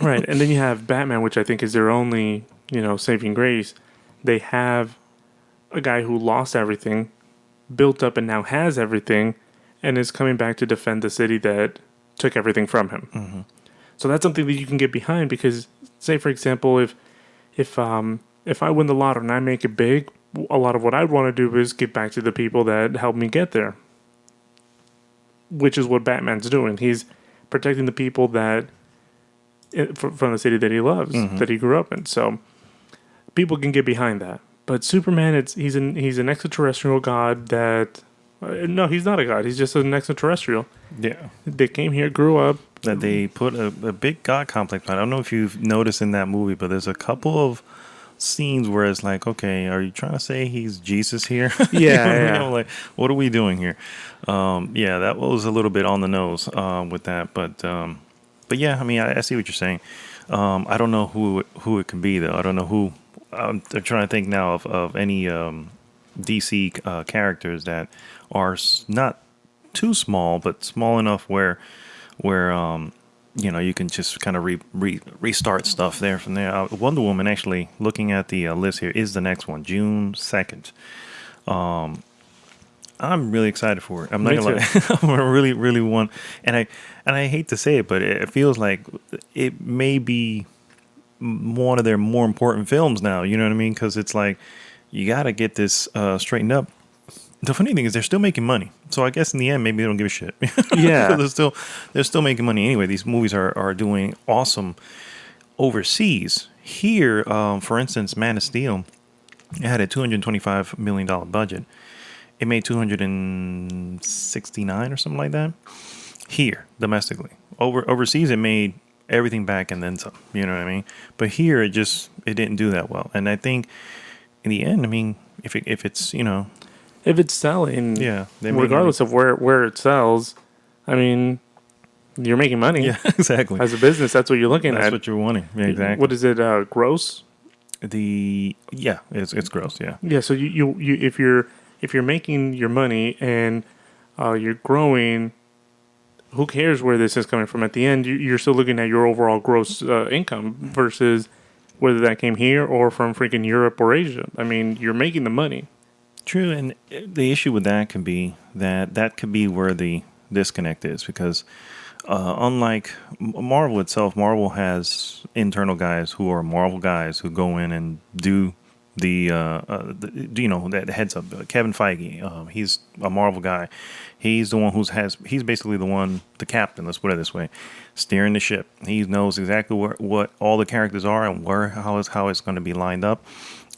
Right, and then you have Batman, which I think is their only, saving grace. They have a guy who lost everything, built up and now has everything, and is coming back to defend the city that took everything from him. So that's something that you can get behind because, say for example, if I win the lotto and I make it big, a lot of what I'd want to do is give back to the people that helped me get there, which is what Batman's doing. He's protecting the people that from the city that he loves, that he grew up in. So people can get behind that. But Superman, he's an extraterrestrial god that. No, he's not a god. He's just an extraterrestrial. Yeah. They came here, grew up. That they put a big god complex on. I don't know if you've noticed in that movie, but there's a couple of scenes where it's like, okay, are you trying to say he's Jesus here? Yeah, Like, what are we doing here? Yeah, that was a little bit on the nose with that, but yeah, I mean, I see what you're saying. I don't know who it can be though. I don't know who. I'm trying to think now of any DC characters that are not too small, but small enough where you can just kind of restart stuff there from there. Wonder Woman, actually, looking at the list here, is the next one, June 2nd. I'm really excited for it. I'm not gonna lie. I really, really want, and I hate to say it, but it feels like it may be one of their more important films now. You know what I mean? Because it's like you got to get this straightened up. The funny thing is they're still making money, so I guess in the end maybe they don't give a shit. Yeah. they're still making money anyway. These movies are doing awesome overseas. Here, for instance, Man of Steel, it had a $225 million budget. It made 269 or something like that. Here, domestically, overseas, it made everything back and then some. You know what I mean? But here, it didn't do that well. And I think in the end, I mean, if it's if it's selling, yeah, regardless of where it sells, I mean, you're making money. Yeah, exactly. As a business, that's what you're looking at. That's what you're wanting. Yeah, exactly. What is it? Gross? It's gross. Yeah. Yeah. So you if you're making your money and you're growing, who cares where this is coming from? At the end, you're still looking at your overall gross income versus whether that came here or from freaking Europe or Asia. I mean, you're making the money. True, and the issue with that can be that could be where the disconnect is because unlike Marvel itself, Marvel has internal guys who are Marvel guys who go in and do that heads up. Kevin Feige, he's a Marvel guy. He's the one he's basically the captain. Let's put it this way, steering the ship. He knows exactly what all the characters are and how it's going to be lined up.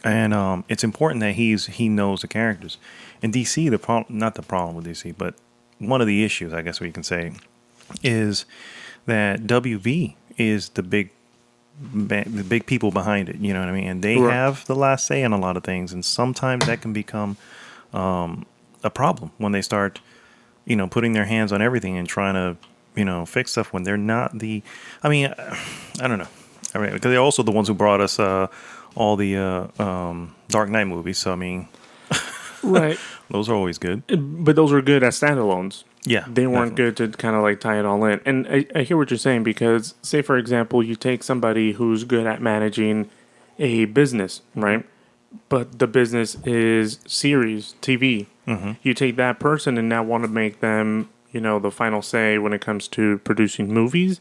And it's important that he knows the characters. In DC, not the problem with DC, but one of the issues, I guess we can say, is that WB is the big people behind it. You know what I mean? And they have the last say on a lot of things, and sometimes that can become a problem when they start, putting their hands on everything and trying to, fix stuff when they're not the. I mean, I don't know. I mean, because they're also the ones who brought us all the Dark Knight movies. So I mean, right, those are always good. But those were good as standalones. Yeah, they weren't good to kind of like tie it all in. And I hear what you're saying because, say for example, you take somebody who's good at managing a business, right? But the business is series TV. Mm-hmm. You take that person and now want to make them, the final say when it comes to producing movies.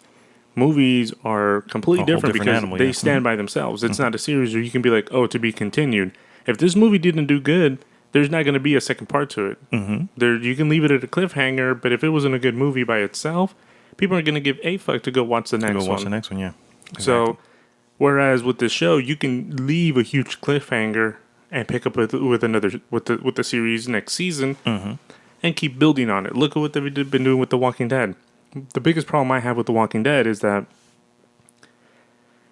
Movies are completely different because they stand by themselves. It's not a series where you can be like, oh, to be continued. If this movie didn't do good, there's not going to be a second part to it. Mm-hmm. You can leave it at a cliffhanger, but if it wasn't a good movie by itself, people are going to give a fuck to go watch the next one. Watch the next one, yeah. Exactly. So, whereas with this show, you can leave a huge cliffhanger and pick up with the series next season and keep building on it. Look at what they've been doing with The Walking Dead. The biggest problem I have with The Walking Dead is that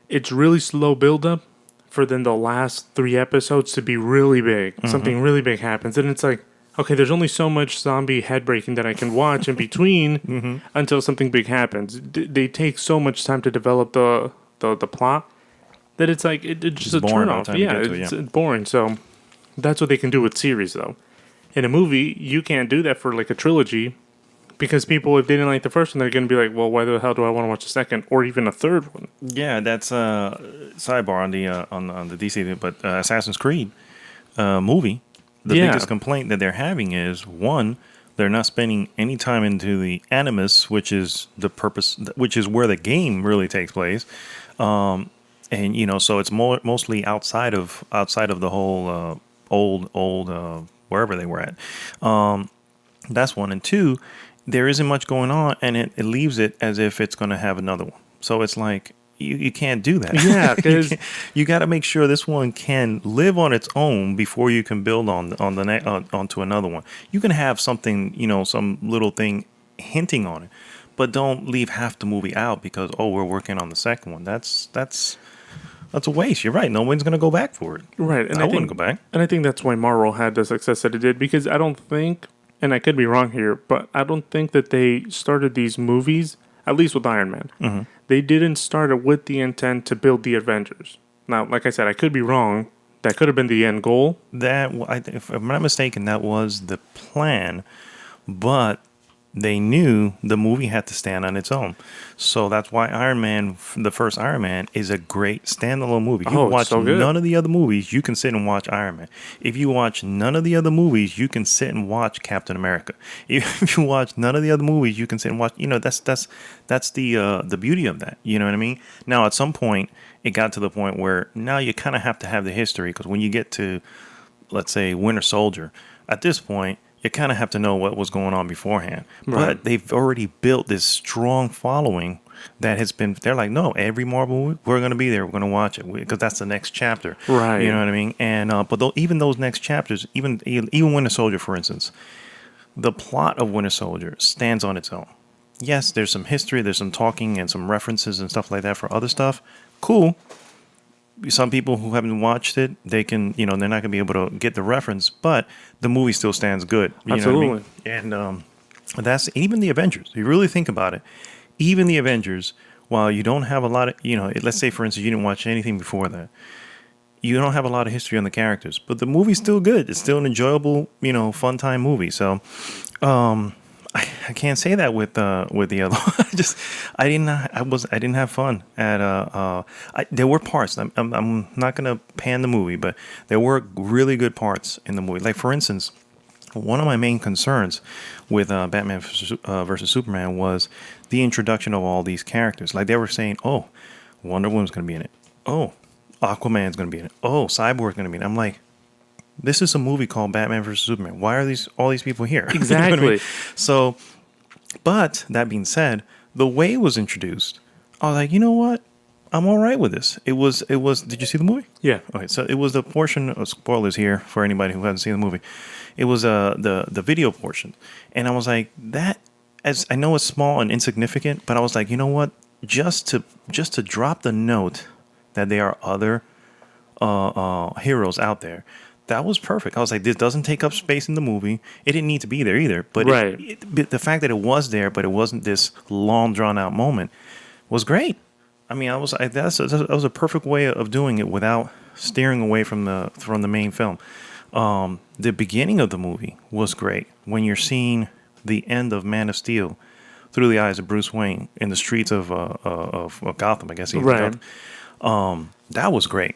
it's really slow build-up for then the last 3 episodes to be really big. Mm-hmm. Something really big happens. And it's like, okay, there's only so much zombie head breaking that I can watch in between until something big happens. They take so much time to develop the plot that it's like it's just It's a turn boring by the off. time you Yeah, get to it. it's Yeah. boring. So that's what they can do with series, though. In a movie, you can't do that for like a trilogy because people, if they didn't like the first one, they're going to be like, well, why the hell do I want to watch the second or even a third one? Yeah, that's sidebar on the on the DC, but Assassin's Creed movie. The Yeah. biggest complaint that they're having is one, they're not spending any time into the animus, which is the purpose, which is where the game really takes place, and so it's mostly outside of the whole old wherever they were at. That's one. And two, there isn't much going on, and it leaves it as if it's going to have another one. So it's like you can't do that. Yeah, you, because you got to make sure this one can live on its own before you can build onto another one. You can have something, some little thing hinting on it, but don't leave half the movie out because we're working on the second one. That's a waste. You're right. No one's going to go back for it. right, and I I wouldn't think go back. and I think that's why Marvel had the success that it did because I don't think, and I could be wrong here, but I don't think that they started these movies, at least with Iron Man. They didn't start it with the intent to build the Avengers. Now, like I said, I could be wrong. That could have been the end goal. If I'm not mistaken, that was the plan, but they knew the movie had to stand on its own. So that's why Iron Man, the first Iron Man, is a great standalone movie. You Oh, it's watch so good. none of the other movies, you can sit and watch Iron Man. If you watch none of the other movies, you can sit and watch Captain America. If you watch none of the other movies, you can sit and watch. That's the beauty of that. You know what I mean? Now, at some point, it got to the point where now you kind of have to have the history because when you get to, let's say, Winter Soldier, at this point, you kind of have to know what was going on beforehand. Right. But they've already built this strong following that has been. They're like, no, every Marvel movie, we're going to be there. We're going to watch it because that's the next chapter. Right. You know what I mean? And even those next chapters, even Winter Soldier, for instance, the plot of Winter Soldier stands on its own. Yes, there's some history, there's some talking and some references and stuff like that for other stuff. Cool. Some people who haven't watched it, they can, they're not going to be able to get the reference, but the movie still stands good. You know what I mean? And that's even the Avengers. If you really think about it, even the Avengers, while you don't have a lot of, let's say, for instance, you didn't watch anything before that, you don't have a lot of history on the characters, but the movie's still good. It's still an enjoyable, fun time movie. So, I can't say that with the other. I didn't have fun at. There were parts. I'm not gonna pan the movie, but there were really good parts in the movie. Like for instance, one of my main concerns with Batman versus Superman was the introduction of all these characters. Like they were saying, oh, Wonder Woman's gonna be in it. Oh, Aquaman's gonna be in it. Oh, Cyborg's gonna be in it. I'm like, this is a movie called Batman vs Superman. Why are all these people here? You know what I Exactly. mean? So, but that being said, the way it was introduced, I was like, you know what? I'm all right with this. It was. Did you see the movie? Yeah. Okay, so it was the portion of spoilers here for anybody who hasn't seen the movie. It was the video portion, and I was like, that. As I know it's small and insignificant, but I was like, you know what? Just to drop the note that there are other heroes out there. That was perfect. I was like, this doesn't take up space in the movie. It didn't need to be there either. But Right. But the fact that it was there, but it wasn't this long, drawn out moment, was great. I mean, that was a perfect way of doing it without steering away from the main film. The beginning of the movie was great when you're seeing the end of Man of Steel through the eyes of Bruce Wayne in the streets of Gotham. I guess he's Right. Gotham. That was great.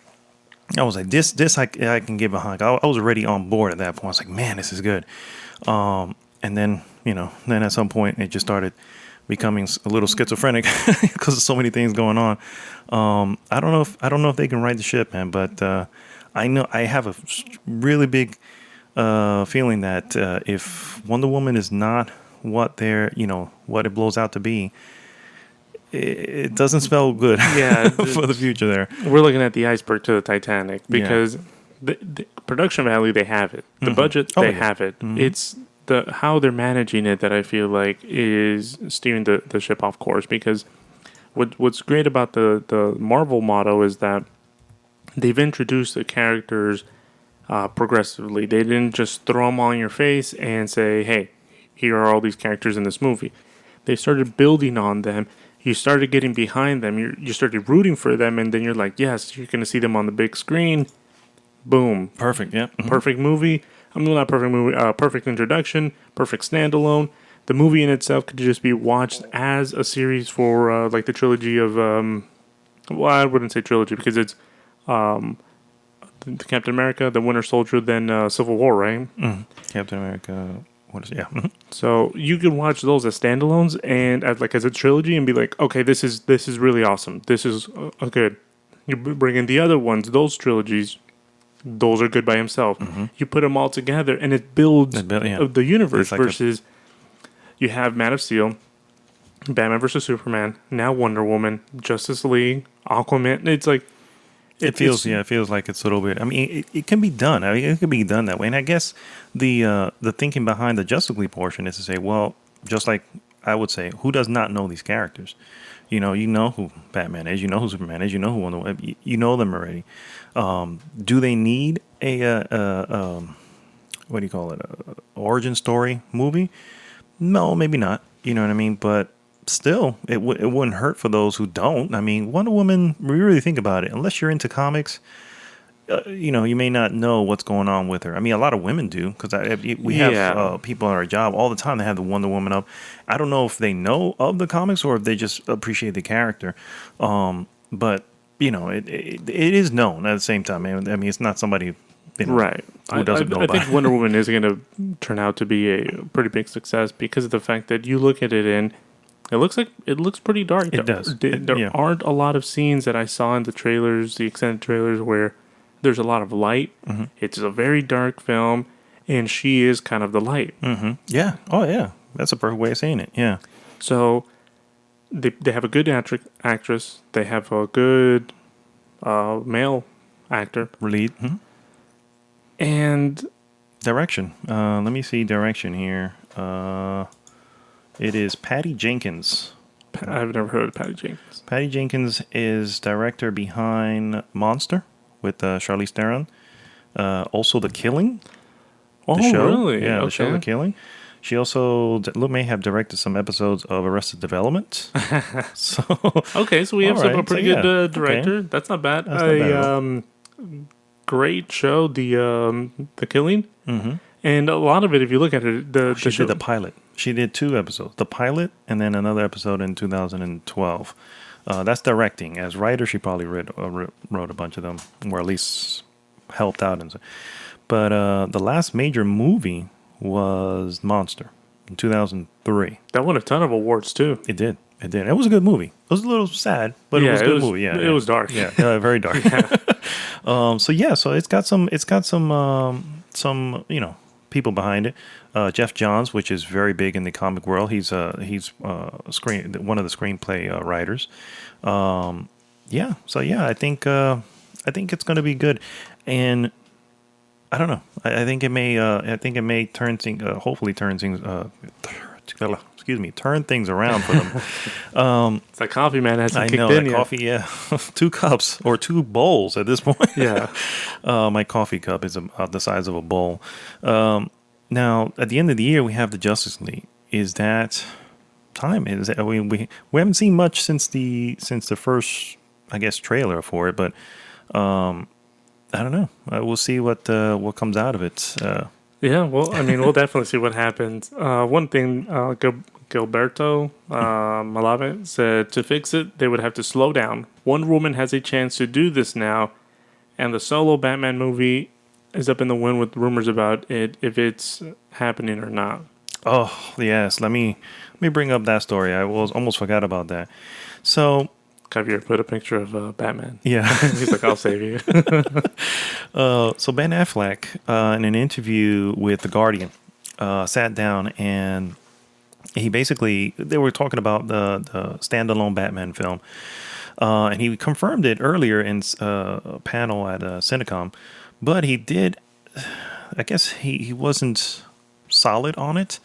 I was like, this I can get behind. I was already on board at that point. I was like, man, this is good. And then, then at some point it just started becoming a little schizophrenic because of so many things going on. I don't know if they can right the ship, man, but I know I have a really big feeling that if Wonder Woman is not what what it blows out to be, it doesn't spell good Yeah. for the future there. We're looking at the iceberg to the Titanic because the production value, they have it. The budget, they have it. It's how they're managing it that I feel like is steering the ship off course. Because what's great about the Marvel motto is that they've introduced the characters progressively. They didn't just throw them all in your face and say, "Hey, here are all these characters in this movie." They started building on them. You started getting behind them. You started rooting for them, and then you're like, "Yes, you're going to see them on the big screen." Boom, Perfect. Yeah. perfect movie. I mean, not perfect movie. Perfect introduction. Perfect standalone. The movie in itself could just be watched as a series for like the trilogy of. Well, I wouldn't say trilogy because it's the Captain America, the Winter Soldier, then Civil War, right? Captain America. What is it? Yeah. So you could watch those as standalones and as a trilogy and be like, okay, this is really awesome. This is good. You bring in the other ones, those trilogies. Those are good by himself. You put them all together and it builds Yeah. the universe. It's like Versus you have Man of Steel, Batman versus Superman, now Wonder Woman, Justice League, Aquaman. It's like It feels like it's a little bit. I mean, it can be done. I mean, it can be done that way. And I guess the thinking behind the Justice League portion is to say, well, just like I would say, who does not know these characters? You know who Batman is. You know who Superman is. You know who Wonder Woman. You know them already. Do they need what do you call it? A origin story movie? No, maybe not. You know what I mean? But still, it wouldn't hurt for those who don't. I mean, Wonder Woman, when you really think about it, unless you're into comics, you may not know what's going on with her. I mean, a lot of women do because we have people at our job all the time that have the Wonder Woman up. I don't know if they know of the comics or if they just appreciate the character. But it is known at the same time. I mean, it's not somebody right. who doesn't know I about think it. Wonder Woman is going to turn out to be a pretty big success because of the fact that you look at it and it looks pretty dark. It does. There aren't a lot of scenes that I saw in the trailers, the extended trailers, where there's a lot of light. It's a very dark film, and she is kind of the light. Yeah. Oh, yeah. That's a perfect way of saying it. Yeah. So they have a good actress. They have a good male actor. Lead. And Direction. Let me see direction here. It is Patty Jenkins. I've never heard of Patty Jenkins. Patty Jenkins is director behind Monster with Charlize Theron. Also, The Killing. Oh, Show. really? Yeah, Okay. the show The Killing. She also may have directed some episodes of Arrested Development. So Okay, so we have All right, a pretty so yeah, good okay. director. That's not bad. That's not bad at all. Great show, the Killing, and a lot of it. If you look at it, the she show, did the pilot. She did 2 episodes, the pilot, and then another episode in 2012. That's directing. As writer, she probably wrote a bunch of them, or at least helped out. But the last major movie was Monster in 2003. that won a ton of awards too. It did. It was a good movie. It was a little sad, but it was a good movie. Yeah, it was dark. Yeah, very dark. So it's got some people behind it. Jeff Johns, which is very big in the comic world. He's one of the screenplay writers. I think it's going to be good, and I don't know. I think it may turn things. Hopefully, turn things. Turn things around for them. It's like coffee man hasn't I kicked know in that yet. coffee. Yeah, 2 cups or 2 bowls at this point. Yeah. My coffee cup is about the size of a bowl. Now, at the end of the year, we have the Justice League. Is that time? We haven't seen much since the first, I guess, trailer for it, but I don't know. We'll see what comes out of it. Yeah, well, I mean, we'll definitely see what happens. One thing, Gilberto Malave said to fix it, they would have to slow down. Wonder Woman has a chance to do this now, and the solo Batman movie is up in the wind with rumors about it, if it's happening or not. Oh yes, let me bring up that story. I almost forgot about that. So Javier put a picture of Batman. yeah. He's like, I'll save you. So Ben Affleck, in an interview with The Guardian, sat down and they were talking about the standalone Batman film, and he confirmed it earlier in a panel at Cinecom, but he did. I guess he wasn't solid on it.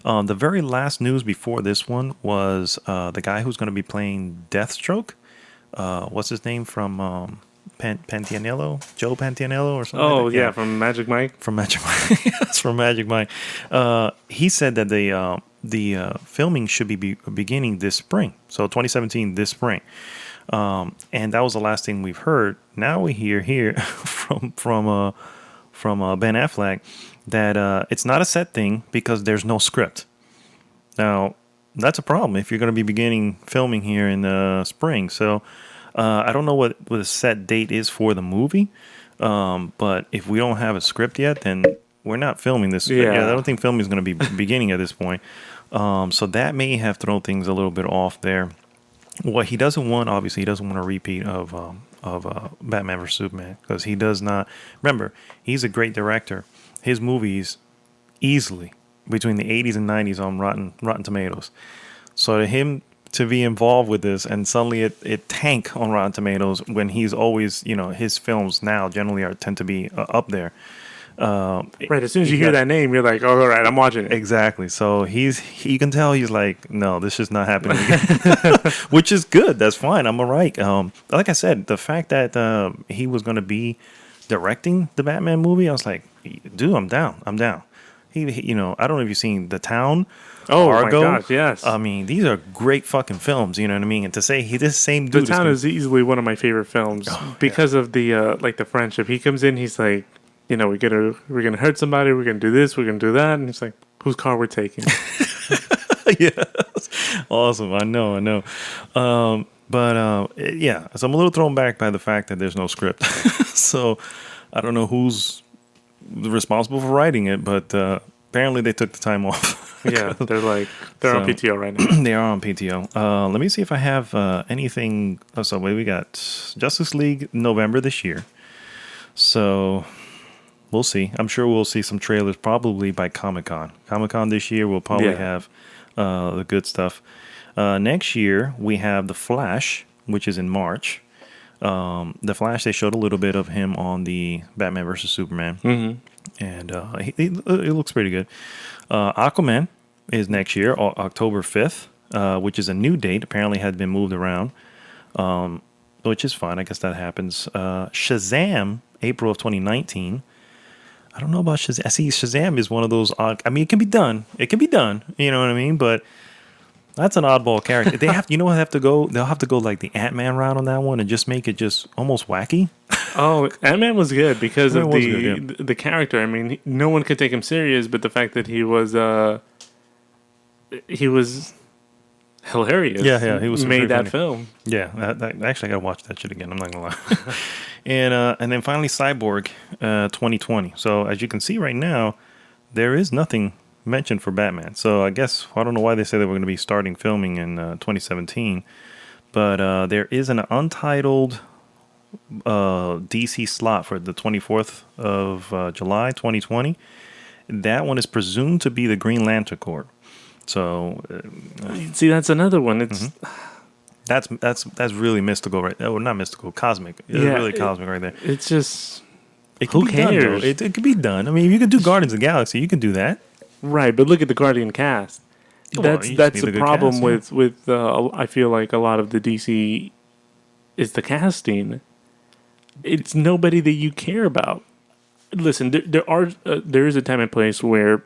The very last news before this one was the guy who's going to be playing Deathstroke. What's his name from Pantanello, Joe Pantanello, or something. Oh like that. yeah, from Magic Mike. From Magic Mike. That's from Magic Mike. He said that the filming should be beginning this spring, so 2017 this spring. And that was the last thing we've heard. Now we hear here from Ben Affleck that it's not a set thing because there's no script. Now that's a problem if you're going to be beginning filming here in the spring. So I don't know what the set date is for the movie, but if we don't have a script yet, then we're not filming this. Yeah. I don't think filming is going to be beginning at this point. So that may have thrown things a little bit off there. What he doesn't want, obviously, he doesn't want a repeat of Batman vs Superman because he does not. Remember, he's a great director. His movies easily between the 80s and 90s on Rotten Tomatoes. So to him to be involved with this and suddenly it tank on Rotten Tomatoes when he's always, his films now generally tend to be up there. Right, as soon as you hear that name, you're like, oh, all right, I'm watching it. Exactly. So you can tell he's like, no, this is not happening again. Which is good. That's fine. I'm all right. Like I said, the fact that he was going to be directing the Batman movie, I was like, dude, I'm down. He I don't know if you've seen The Town. Oh Argo. my gosh, yes. I mean, these are great fucking films. You know what I mean? And to say this same dude, The Town is easily one of my favorite films because of the the friendship. He comes in, he's like, we're gonna hurt somebody, we're gonna do this, we're gonna do that, and he's like, whose car we're taking? Yeah, awesome. I know. Yeah. So I'm a little thrown back by the fact that there's no script. So I don't know who's responsible for writing it, but apparently they took the time off. Yeah, they're on PTO right now. They are on PTO. Let me see if I have anything. So we got Justice League November this year. So we'll see. I'm sure we'll see some trailers probably by Comic-Con. Comic-Con this year will probably have the good stuff. Next year we have The Flash, which is in March. The Flash, they showed a little bit of him on the Batman vs Superman, and it looks pretty good. Aquaman is next year, October 5th, which is a new date. Apparently had been moved around, which is fine. I guess that happens. Shazam, April of 2019. I don't know about Shazam. I see Shazam is one of those odd. I mean, it can be done. You know what I mean? But that's an oddball character. They have, to go. They'll have to go like the Ant-Man route on that one and just make it just almost wacky. Oh, Ant-Man was good because of Good, the character. I mean, no one could take him serious, but the fact that he was hilarious. Yeah, he was made that funny. film. Yeah, actually, I gotta watch that shit again. I'm not gonna lie. And then finally, Cyborg, 2020. So as you can see right now, there is nothing mentioned for Batman. So I guess I don't know why they say that we're going to be starting filming in 2017, but there is an untitled DC slot for the 24th of July 2020. That one is presumed to be the Green Lantern Corps. So see, that's another one. It's that's really mystical, right? Oh, not mystical, cosmic. It's really cosmic right there. It's just who cares? It could be done. I mean, if you could do Guardians of the Galaxy, you can do that. Right, but look at the Guardian cast. That's the problem cast, with I feel like a lot of the DC is the casting. It's nobody that you care about. Listen, there is a time and place where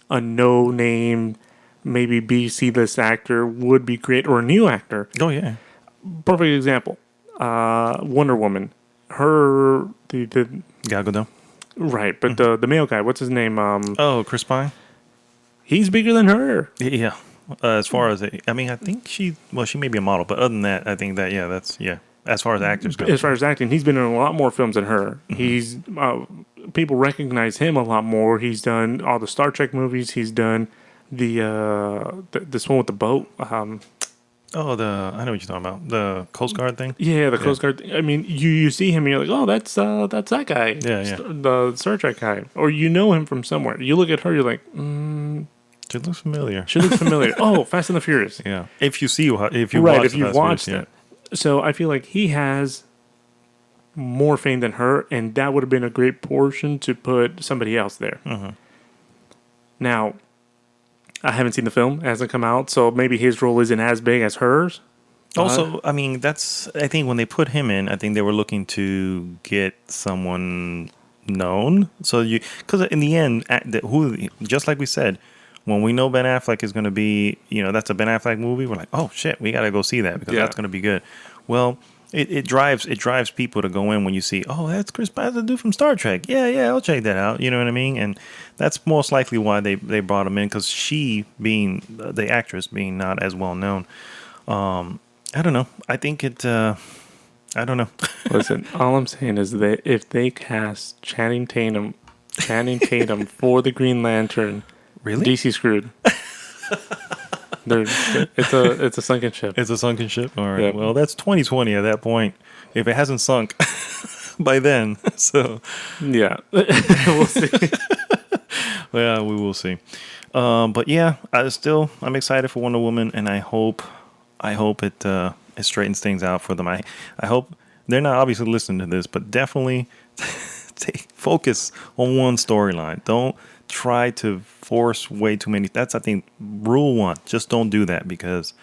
a no-name, maybe B-C-list actor would be great, or a new actor. Oh yeah, perfect example. Wonder Woman, the Gal Gadot. Right, but the male guy, what's his name? Chris Pine. He's bigger than her. Yeah. As far as I think she may be a model, but other than that, I think that as far as actors go. As far as acting, he's been in a lot more films than her. Mm-hmm. He's people recognize him a lot more. He's done all the Star Trek movies. He's done this one with the boat. I know what you're talking about. The Coast Guard thing? Yeah, the Coast Guard thing. I mean, you see him and you're like, oh, that's that guy. Yeah. The Star Trek guy. Or you know him from somewhere. You look at her, you're like, she looks familiar. Oh, Fast and the Furious. Yeah. If you watched it. So I feel like he has more fame than her, and that would have been a great portion to put somebody else there. Mm-hmm. Now, I haven't seen the film. It hasn't come out, so maybe his role isn't as big as hers. Also, I mean, I think when they put him in, I think they were looking to get someone known. So because in the end, just like we said, when we know Ben Affleck is going to be, that's a Ben Affleck movie, we're like, oh shit, we got to go see that because that's going to be good. Well, it drives people to go in when you see, oh, that's Chris Pratt, the dude from Star Trek. Yeah, I'll check that out. You know what I mean? And that's most likely why they brought him in, because she being the actress being not as well known. I don't know. I think I don't know. Listen, all I'm saying is that if they cast Channing Tatum for the Green Lantern, Really? DC screwed. It's a sunken ship. It's a sunken ship. All right. Yep. Well, that's 2020 at that point. If it hasn't sunk by then, so Yeah, we'll see. yeah, we will see. But yeah, I'm excited for Wonder Woman, and I hope it straightens things out for them. I hope they're not obviously listening to this, but definitely focus on one storyline. Don't try to force way too many. That's, I think, rule one. Just don't do that, because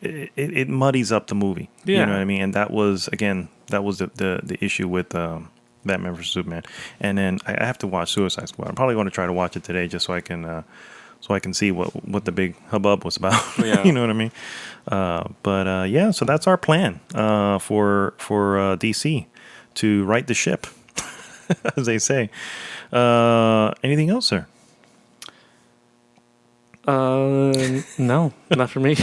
it muddies up the movie. Yeah. You know what I mean? And that was the issue with Batman vs Superman. And then I have to watch Suicide Squad. I'm probably going to try to watch it today just so I can see what the big hubbub was about. Yeah. You know what I mean? But yeah, so that's our plan for DC, to right the ship, as they say. Anything else, sir? No, not for me.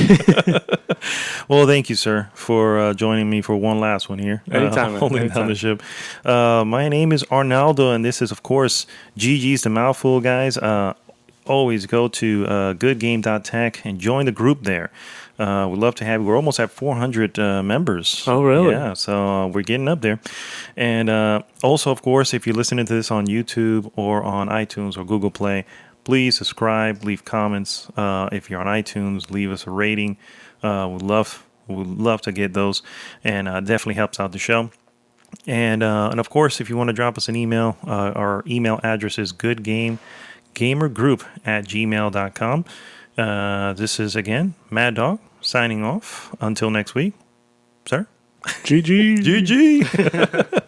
Well, thank you, sir, for joining me for one last one here. Anytime, holding down the ship. My name is Arnaldo, and this is, of course, GG's the Mouthful, guys. Always go to goodgame.tech and join the group there. We'd love to have you. We're almost at 400 members. Oh, really? Yeah, so we're getting up there. And also, of course, if you're listening to this on YouTube or on iTunes or Google Play, please subscribe, leave comments. If you're on iTunes, leave us a rating. We'd love to get those, and definitely helps out the show. And of course, if you want to drop us an email, our email address is goodgamergroup@gmail.com. This is, again, Mad Dog signing off. Until next week, sir. GG. GG.